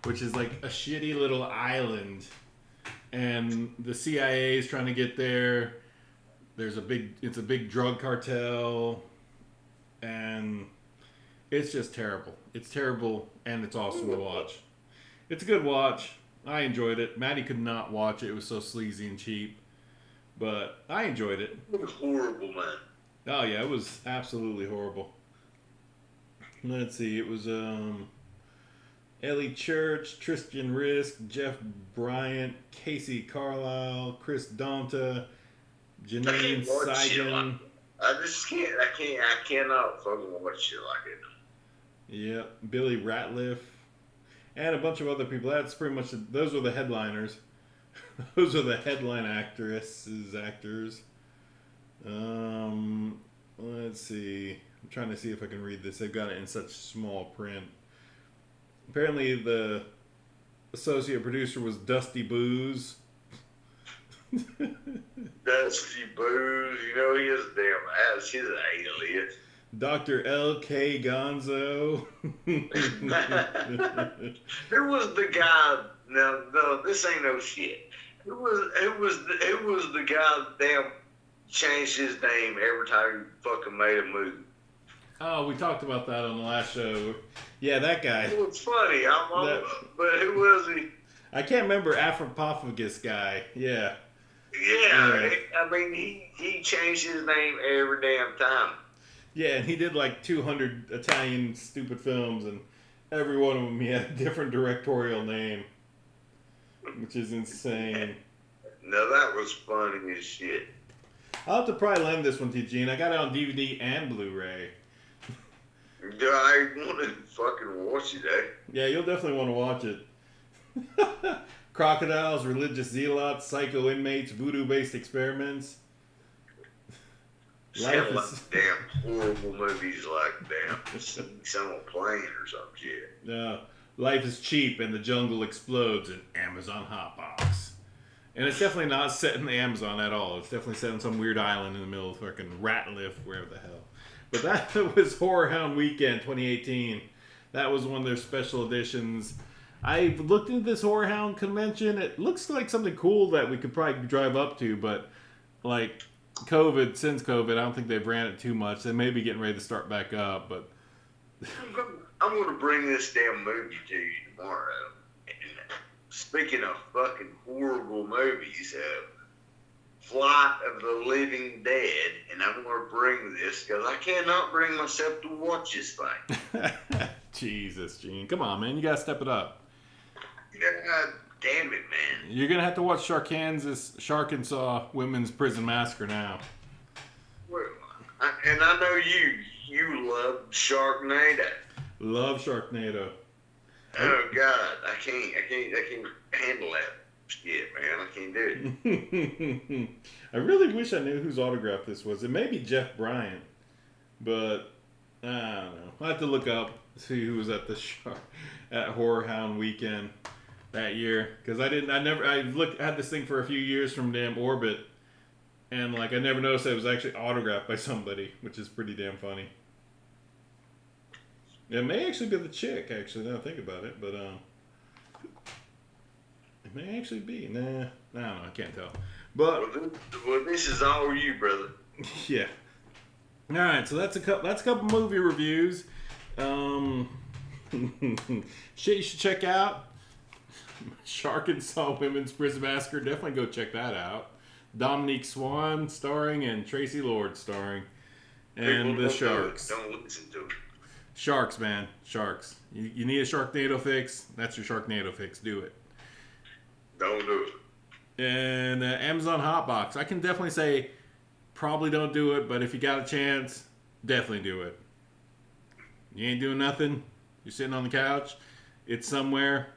which is like a shitty little island. And the CIA is trying to get there. It's a big drug cartel, and it's just terrible. It's terrible, and it's awesome to watch. It's a good watch. I enjoyed it. Maddie could not watch it. It was so sleazy and cheap, but I enjoyed it. It was horrible, man. Oh yeah, it was absolutely horrible. Let's see. It was Ellie Church, Tristan Risk, Jeff Bryant, Casey Carlisle, Chris Donta, Janine Seigan. I cannot fucking watch shit like it. Yep, Billy Ratliff, and a bunch of other people. That's pretty much those were the headliners. Those are the headline actors. Let's see. I'm trying to see if I can read this. They've got it in such small print. Apparently, the associate producer was Dusty Booze. Dusty Booze, you know, he is a damn ass. He's an alias. Dr. L.K. Gonzo. There was the guy. No, this ain't no shit. It was the guy that damn changed his name every time he fucking made a movie. Oh, we talked about that on the last show. Yeah, that guy. It was funny. But who was he? I can't remember. Afropophagus guy. Yeah. Yeah. I mean, he changed his name every damn time. Yeah, and he did like 200 Italian stupid films, and every one of them he had a different directorial name, which is insane. No, that was funny as shit. I'll have to probably lend this one to you, Gene. I got it on DVD and Blu-ray. I want to fucking watch it, eh? Yeah, you'll definitely want to watch it. Crocodiles, religious zealots, psycho inmates, voodoo-based experiments. Sound like damn horrible movies like damn some on a plane or some shit. Life is cheap and the jungle explodes in Amazon Hotbox. And it's definitely not set in the Amazon at all. It's definitely set on some weird island in the middle of fucking Ratliff, wherever the hell. But that was Horror Hound Weekend 2018. That was one of their special editions. I looked into this Horror Hound convention. It looks like something cool that we could probably drive up to, but like since COVID, I don't think they've ran it too much. They may be getting ready to start back up, but I'm going to bring this damn movie to you tomorrow. And speaking of fucking horrible movies, Flight of the Living Dead, and I'm going to bring this because I cannot bring myself to watch this thing. Jesus, Gene. Come on, man. You got to step it up. God damn it, man. You're going to have to watch Sharkansas Women's Prison Massacre now. Well, and I know you love Sharknado. Love Sharknado. Oh, God. I can't handle that shit, man. I can't do it. I really wish I knew whose autograph this was. It may be Jeff Bryant, but I don't know. I'll have to look up, see who was at at Horror Hound Weekend that year, because I had this thing for a few years from damn Orbit, and like I never noticed that it was actually autographed by somebody, which is pretty damn funny. It may actually be the chick, actually, now I think about it, but May actually be. Nah, I don't know. I can't tell. But well, this is all you, brother. Yeah. All right, so that's a couple movie reviews. Shit you should check out. Sharkansas Women's Prison Massacre. Definitely go check that out. Dominique Swan starring and Tracy Lord starring. And People the Sharks. Don't listen to it. Sharks, man. Sharks. You need a Sharknado fix? That's your Sharknado fix. Do it. Don't do it. And Amazon Hotbox. I can definitely say probably don't do it, but if you got a chance, definitely do it. You ain't doing nothing. You're sitting on the couch. It's somewhere.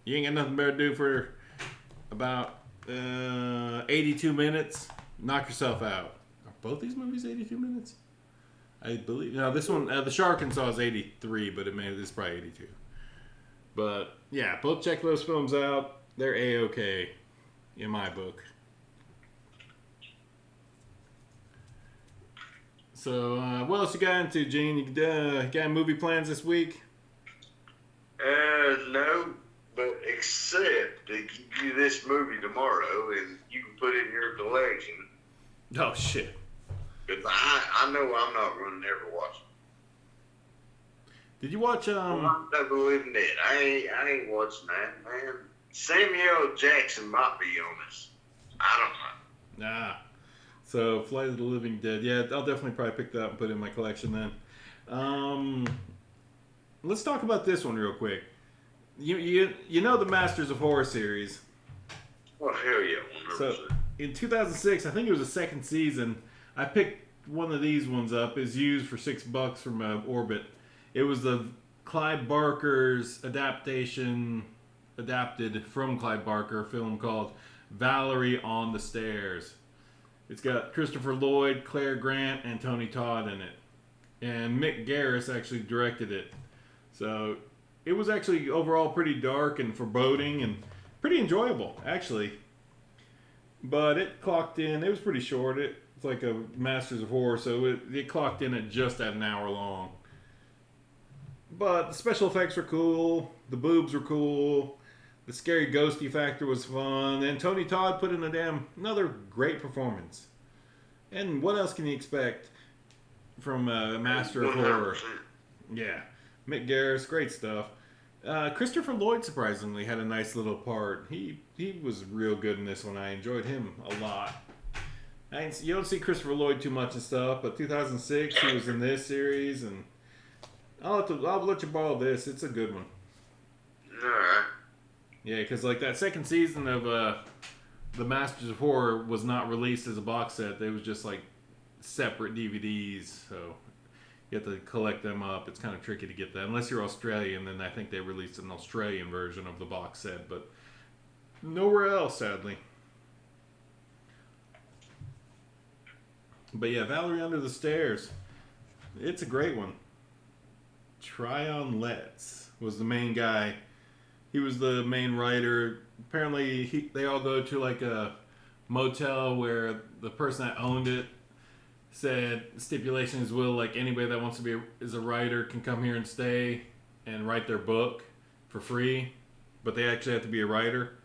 You ain't got nothing better to do for about 82 minutes. Knock yourself out. Are both these movies 82 minutes? I believe. No, this one, the Sharkansas is 83, but it's probably 82. But yeah, both check those films out. They're A-okay in my book. So, what else you got into, Gene? You got any movie plans this week? No, but except to give you this movie tomorrow, and you can put it in your collection. Oh, shit. Because I know I'm not going to never watch it. Did you watch, I'm never living it. I ain't watching that, man. Samuel Jackson might be on this. I don't know. Nah. So, Flight of the Living Dead. Yeah, I'll definitely probably pick that up and put it in my collection then. Let's talk about this one real quick. You know the Masters of Horror series. Oh, hell yeah. 100%. So, in 2006, I think it was the second season, I picked one of these ones up. It's used for $6 from Orbit. It was the Clive Barker's adapted from Clive Barker, a film called Valerie on the Stairs. It's got Christopher Lloyd, Claire Grant, and Tony Todd in it. And Mick Garris actually directed it. So it was actually overall pretty dark and foreboding and pretty enjoyable, actually. But it clocked in, it was pretty short. It's like a Masters of Horror, so it clocked in at just at an hour long. But the special effects were cool, the boobs were cool, the scary ghosty factor was fun, and Tony Todd put in another great performance. And what else can you expect from a master of horror? 100%. Yeah, Mick Garris, great stuff. Christopher Lloyd surprisingly had a nice little part. He was real good in this one. I enjoyed him a lot. You don't see Christopher Lloyd too much and stuff, but 2006 he was in this series, and I'll let you borrow this. It's a good one. Alright. Yeah, because like that second season of the Masters of Horror was not released as a box set. They was just like separate DVDs, so you have to collect them up. It's kind of tricky to get that unless you're Australian. Then I think they released an Australian version of the box set, but nowhere else, sadly. But yeah, Valerie Under the Stairs. It's a great one. Tryon Letts was the main guy. He was the main writer. Apparently, they all go to like a motel where the person that owned it said stipulations will like anybody that wants to be is a writer can come here and stay and write their book for free, but they actually have to be a writer.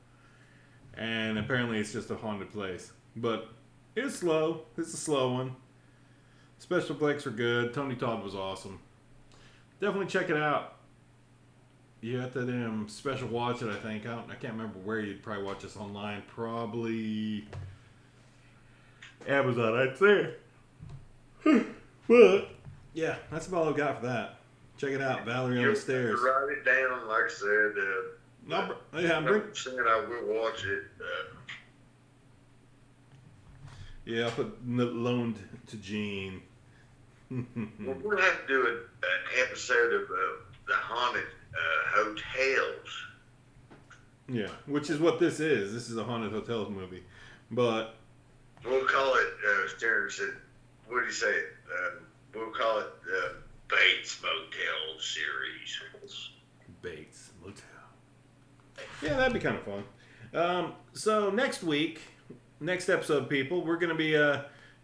And apparently, it's just a haunted place. But it's slow. It's a slow one. Special effects are good. Tony Todd was awesome. Definitely check it out. You have to special watch it, I think. I can't remember where you'd probably watch this online. Probably Amazon, I'd say. But yeah, that's about all I've got for that. Check it out, Valerie on the Stairs. Write it down, like I said. I will watch it. Yeah, I'll put loaned to Gene. We're going to have to do an episode of the haunted hotels. Yeah, which is what this is. This is a haunted hotels movie. But we'll call it, Stern said, what do you say? We'll call it the Bates Motel series. Bates Motel. Yeah, that'd be kind of fun. So next episode, people, we're going to be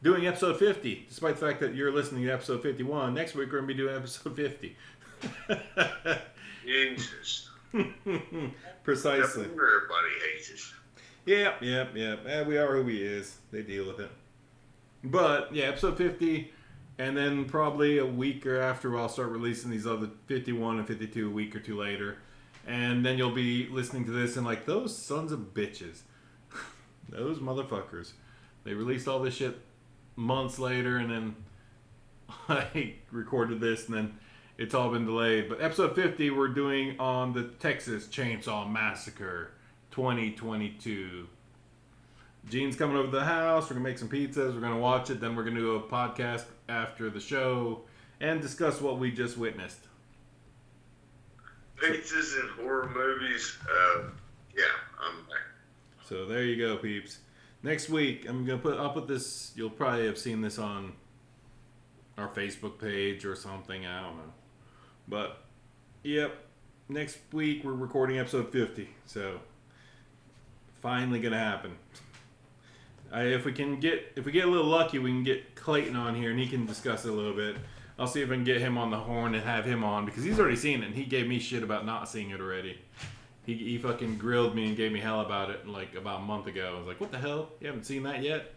doing episode 50. Despite the fact that you're listening to episode 51, next week we're going to be doing episode 50. Jesus. Precisely. Everybody hates us. Yep. We are who he is. They deal with it. But, yeah, episode 50, and then probably a week or after I'll start releasing these other 51 and 52 a week or two later. And then you'll be listening to this and like, those sons of bitches. Those motherfuckers. They released all this shit months later, and then I recorded this, and then it's all been delayed. But episode 50 we're doing on the Texas Chainsaw Massacre 2022. Gene's coming over to the house. We're going to make some pizzas. We're going to watch it. Then we're going to do a podcast after the show and discuss what we just witnessed. Pizzas and horror movies. Yeah, I'm back. So there you go, peeps. Next week, I'll put this, you'll probably have seen this on our Facebook page or something. I don't know. But, yep. Next week, we're recording episode 50. So, finally going to happen. If we get a little lucky, we can get Clayton on here and he can discuss it a little bit. I'll see if I can get him on the horn and have him on because he's already seen it and he gave me shit about not seeing it already. He fucking grilled me and gave me hell about it like about a month ago. I was like, what the hell? You haven't seen that yet?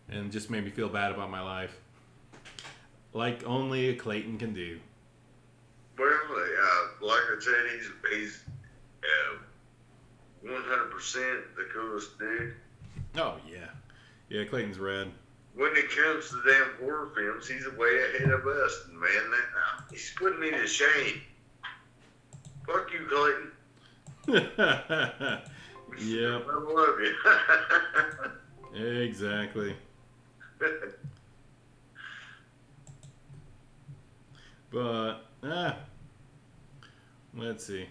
And just made me feel bad about my life. Like only a Clayton can do. Well, like I said, he's 100% the coolest dude. Oh, yeah. Yeah, Clayton's rad. When it comes to damn horror films, he's way ahead of us. And man, he's putting me to shame. Fuck you, Clayton. Yep. I love you. Exactly. But, let's see.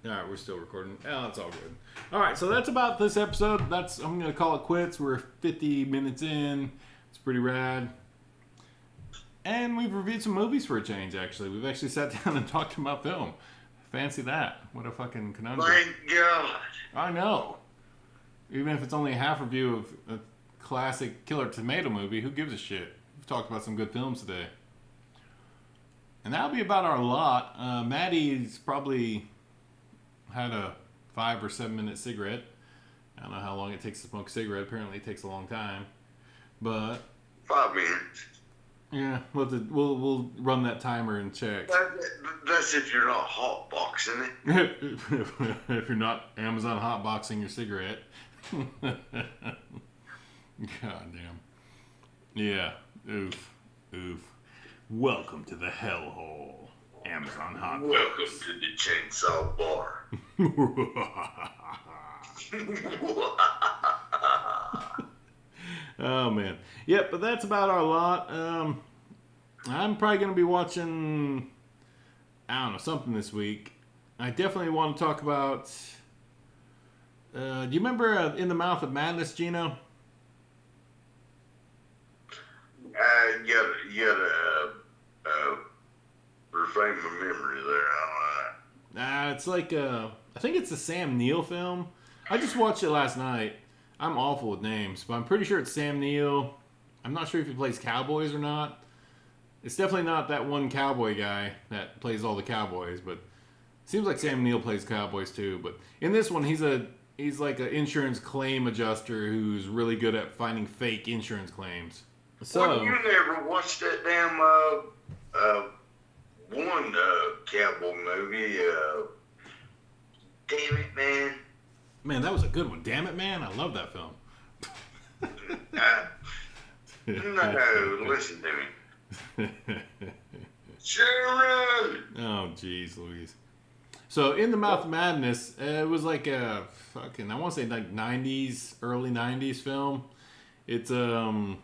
Alright, we're still recording. Oh, that's all good. Alright, so that's about this episode. I'm going to call it quits. We're 50 minutes in. It's pretty rad. And we've reviewed some movies for a change, actually. We've actually sat down and talked about film. Fancy that. What a fucking conundrum. Thank God. I know. Even if it's only a half review of a classic Killer Tomato movie, who gives a shit? We've talked about some good films today. And that'll be about our lot. Maddie's probably had a 5 or 7 minute cigarette. I don't know how long it takes to smoke a cigarette. Apparently it takes a long time. But 5 minutes. yeah, we'll run that timer and check. That's if you're not hot boxing it. If you're not Amazon hotboxing your cigarette. God damn. Yeah. Oof. Welcome to the hellhole. Amazon hotbox. Welcome to the Chainsaw Bar. Oh man. Yep, but that's about our lot. I'm probably going to be watching, I don't know, something this week. I definitely want to talk about, do you remember In the Mouth of Madness, Gino? You gotta refrain my memory there. It's like, I think it's a Sam Neill film. I just watched it last night. I'm awful with names, but I'm pretty sure it's Sam Neill. I'm not sure if he plays cowboys or not. It's definitely not that one cowboy guy that plays all the cowboys, but it seems like Sam Neill plays cowboys too. But in this one, he's like an insurance claim adjuster who's really good at finding fake insurance claims. So Well, you never watched that damn one cowboy movie? Damn it, man. man, that was a good one. Damn it, man! I love that film. No, listen to me. Sharon! Oh, jeez, Louise. So, In the Mouth of Madness, it was like a fucking, I want to say like 90s, early 90s film. It's a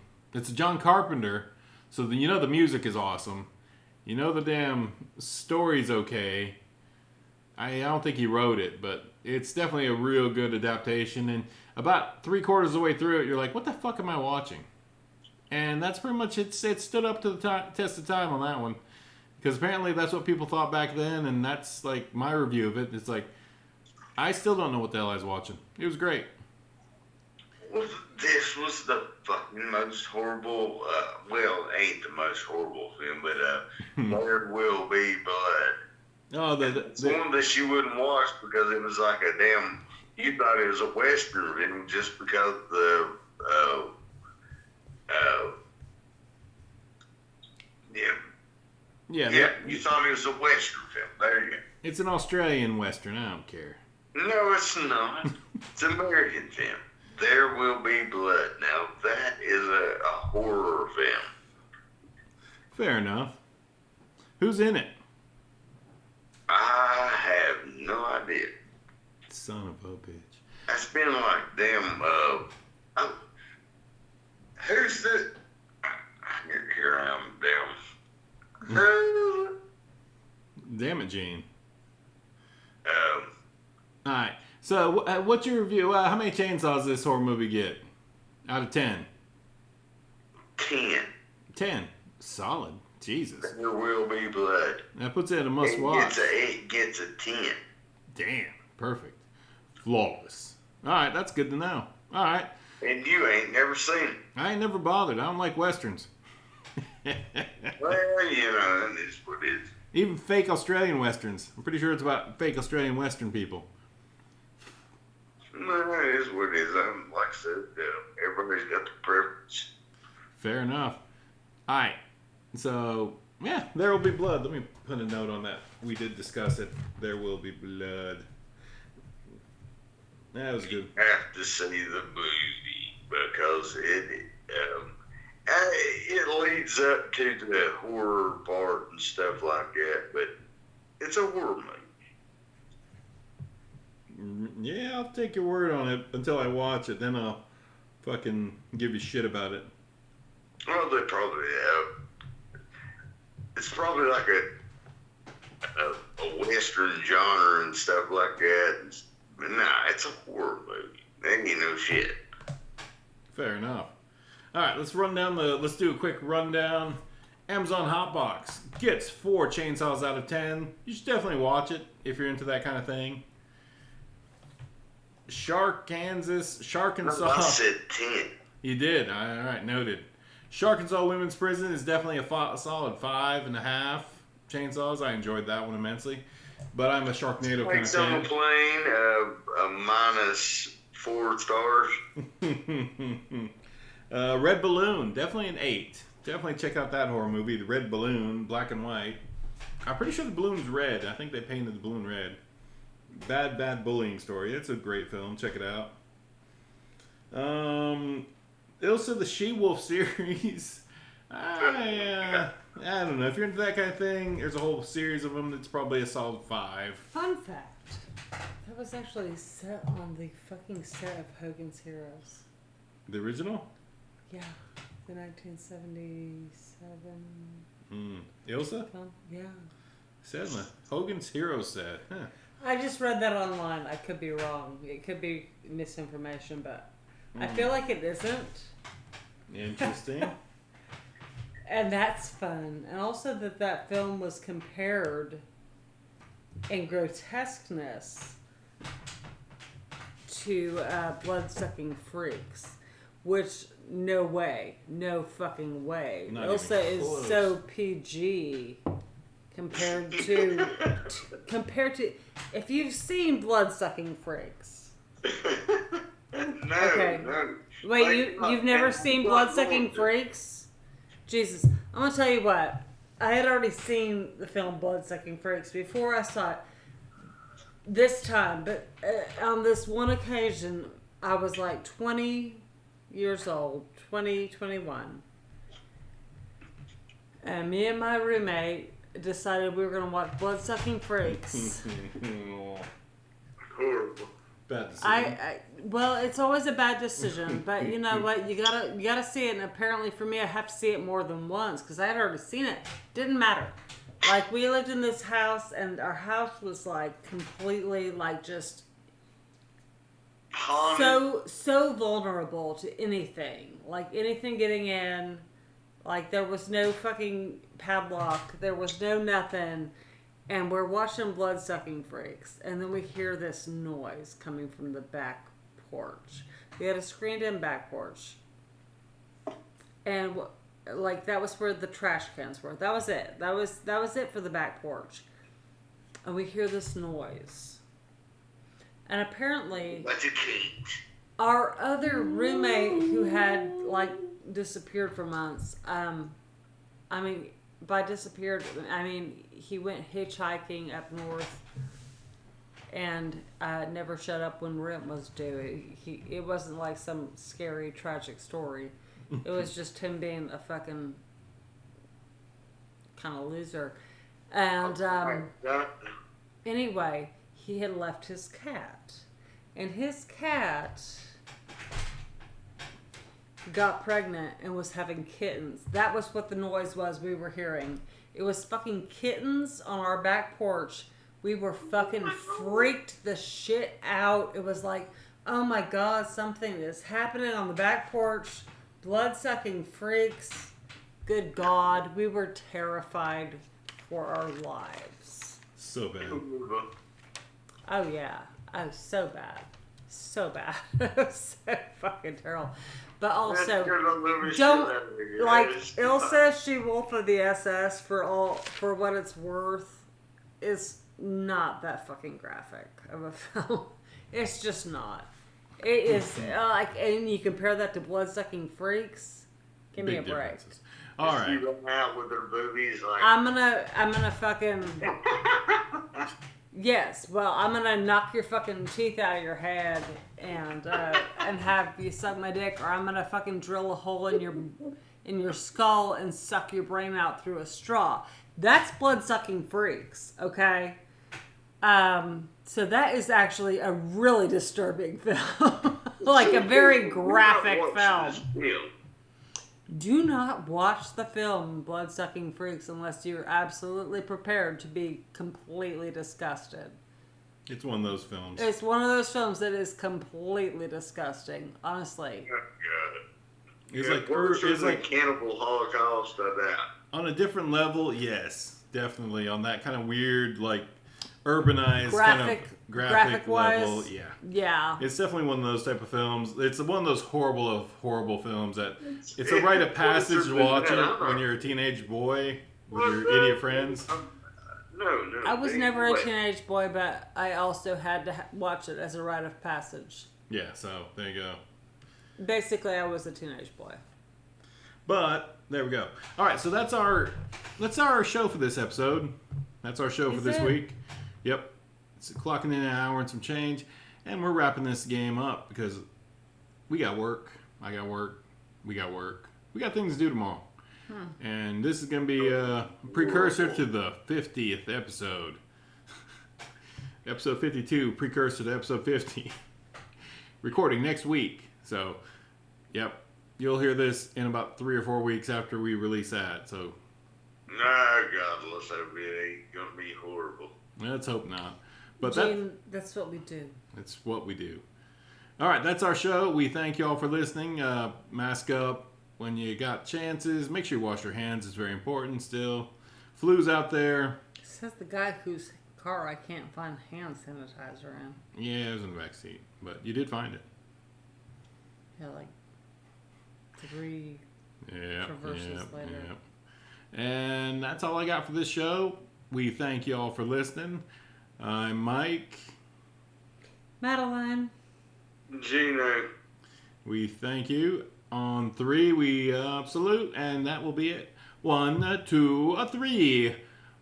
John Carpenter, so you know the music is awesome. You know the damn story's okay. I don't think he wrote it, but it's definitely a real good adaptation. And about 3/4 of the way through it, you're like, what the fuck am I watching? And that's pretty much it. It stood up to the test of time on that one. Because apparently that's what people thought back then, and that's like my review of it. It's like, I still don't know what the hell I was watching. It was great. Well, this was the fucking most horrible, well, it ain't the most horrible film, but there will be blood. Oh, It's one that you wouldn't watch because it was like a damn. You thought it was a western film just because yeah. You thought it was a western film. There you go. It's an Australian western. I don't care. No, it's not. It's an American film. There Will Be Blood. Now that is a horror film. Fair enough. Who's in it? I have no idea. Son of a bitch. It's been like damn. Who's this? Here I am. Damn. Damn it, Gene. All right. So, what's your review? How many chainsaws does this horror movie get out of 10? 10. 10. Solid. Jesus. There Will Be Blood. That puts it at a must watch. It gets a 10. Damn. Perfect. Flawless. All right. That's good to know. All right. And you ain't never seen it. I ain't never bothered. I don't like westerns. Well, that is what it is. Even fake Australian westerns. I'm pretty sure it's about fake Australian western people. No, that is what it is. Like I said, everybody's got their preference. Fair enough. All right. So, yeah, There Will Be Blood. Let me put a note on that. We did discuss it. There Will Be Blood. That was good. You have to see the movie because it leads up to the horror part and stuff like that, but it's a horror movie. Yeah, I'll take your word on it until I watch it. Then I'll fucking give you shit about it. Well, they probably it's probably like a western genre and stuff like that. But nah, it's a horror movie. That ain't no shit. Fair enough. All right, let's do a quick rundown. Amazon Hotbox gets 4 chainsaws out of 10. You should definitely watch it if you're into that kind of thing. Sharkansas. I said 10. You did. All right, noted. Sharkansas Women's Prison is definitely a solid 5.5 chainsaws. I enjoyed that one immensely. But I'm a Sharknado kind of Snakes on fan. the Plane, a -4 stars. Red Balloon, definitely an 8. Definitely check out that horror movie, The Red Balloon, black and white. I'm pretty sure the balloon's red. I think they painted the balloon red. Bad bullying story. It's a great film. Check it out. Ilsa the She-Wolf series. I don't know. If you're into that kind of thing, there's a whole series of them that's probably a solid 5. Fun fact. That was actually set on the fucking set of Hogan's Heroes. The original? Yeah. The 1977 Ilsa? film. Yeah. Said Hogan's Heroes set. Huh. I just read that online. I could be wrong. It could be misinformation, but I feel like it isn't. Interesting. And that's fun. And also that film was compared in grotesqueness to Blood-Sucking Freaks, which no way, no fucking way. Not Ilsa even is close. so PG compared to if you've seen Blood-Sucking Freaks. No, Okay. no. Wait, you've never seen Blood-Sucking Freaks? Jesus. I'm going to tell you what. I had already seen the film Blood-Sucking Freaks before I saw it this time. But on this one occasion, I was like 20 years old. 21. And me and my roommate decided we were going to watch Blood-Sucking Freaks. Horrible. Bad decision. Well, it's always a bad decision, but you know what? You gotta see it, and apparently for me, I have to see it more than once because I had already seen it. Didn't matter. Like we lived in this house, and our house was like completely like just Haunted. so vulnerable to anything, like anything getting in. Like there was no fucking padlock, there was no nothing. And we're watching Blood-Sucking Freaks, and then we hear this noise coming from the back porch. We had a screened-in back porch, and like that was where the trash cans were. That was it. That was it for the back porch. and we hear this noise. And apparently, Bunch of kids. our other roommate who had, like, disappeared for months, I mean, by disappeared, I mean, he went hitchhiking up north and never showed up when rent was due. It wasn't like some scary, tragic story. It was just him being a fucking kind of loser. And anyway, he had left his cat. And his cat got pregnant and was having kittens. That was what the noise was we were hearing. It was fucking kittens on our back porch. We were fucking freaked the shit out. It was like, oh my God, something is happening on the back porch. Blood-sucking freaks. Good God. We were terrified for our lives. So bad. Oh, yeah. Oh, so bad. So bad. So fucking terrible. But also, don't, like, Ilsa, She-Wolf of the SS, for what it's worth, is not that fucking graphic of a film. It's just not. It is, like, and you compare that to Blood-Sucking Freaks, give me a break. All right. You run out with their boobies like. I'm gonna fucking. Yes, well, I'm gonna knock your fucking teeth out of your head and have you suck my dick, or I'm gonna fucking drill a hole in your skull and suck your brain out through a straw. That's Blood-Sucking Freaks, okay? So that is actually a really disturbing film, like a very graphic film. Do not watch the film Blood-Sucking Freaks unless you're absolutely prepared to be completely disgusted. It's one of those films. It's one of those films that is completely disgusting, honestly. It's it's like Cannibal Holocaust of that. On a different level, yes. Definitely. On that kind of weird, like, urbanized graphic level. wise, Yeah. Yeah. It's definitely one of those type of films. It's one of those horrible films that it's a rite of passage to watch it when you're a teenage boy with your idiot friends. No. I was never a teenage boy, but I also had to watch it as a rite of passage. Yeah, so there you go. Basically, I was a teenage boy. But there we go. All right, so that's our show for this episode. That's our show for this week. Yep. It's clocking in an hour and some change. And we're wrapping this game up because we got work. I got work. We got work. We got things to do tomorrow. And this is going to be a precursor to the 50th episode. Episode 52, precursor to episode 50. Recording next week. So, yep. You'll hear this in about 3 or 4 weeks after we release that. So, nah, God, let's hope it ain't going to be horrible. Let's hope not. But Gene, that's what we do. That's what we do. All right, that's our show. We thank you all for listening. Mask up when you got chances. Make sure you wash your hands. It's very important still. Flu's out there. Says the guy whose car I can't find hand sanitizer in. Yeah, it was in the back seat. But you did find it. Yeah, like 3 traverses later. Yeah. And that's all I got for this show. We thank you all for listening. I'm Mike. Madeline. Gino. We thank you. On 3, we salute, and that will be it. 1, 2, 3.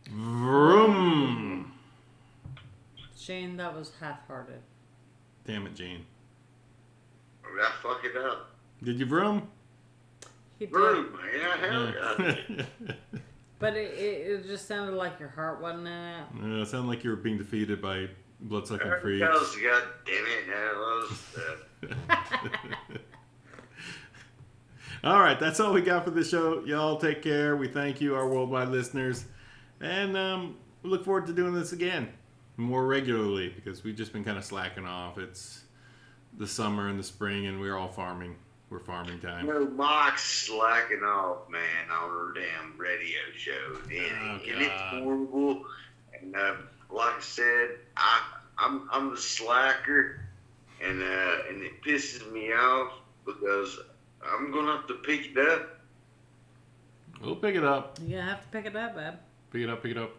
Vroom. Shane, that was half-hearted. Damn it, Gene. I fuck it up. Did you vroom? He did. Vroom. Yeah, hell yeah. But it just sounded like your heart wasn't in it. It sounded like you were being defeated by blood-sucking freaks. God damn it. That was... All right, that's all we got for the show. Y'all take care. We thank you, our worldwide listeners. And we look forward to doing this again more regularly because we've just been kind of slacking off. It's the summer and the spring, and we're all farming. We're farming time. No, Mock's slacking off, man, on her damn radio show. And it's horrible. And like I said, I'm the slacker, and it pisses me off because I'm gonna have to pick it up. We'll pick it up. You're gonna have to pick it up, babe. Pick it up.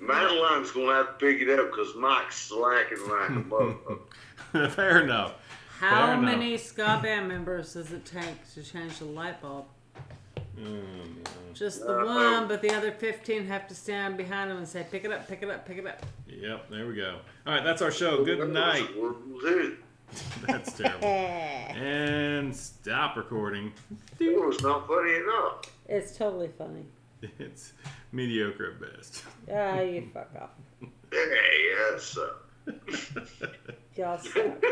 Madeline's gonna have to pick it up because Mike's slacking like a motherfucker. Fair enough. How Fair enough. many ska band members does it take to change the light bulb? Just the one, but the other 15 have to stand behind him and say, pick it up, pick it up, pick it up. Yep, there we go. All right, that's our show. Good night. That's terrible. And stop recording. It was not funny enough. It's totally funny. It's mediocre at best. Ah, you fuck off. Hey, yes, sir. Y'all suck.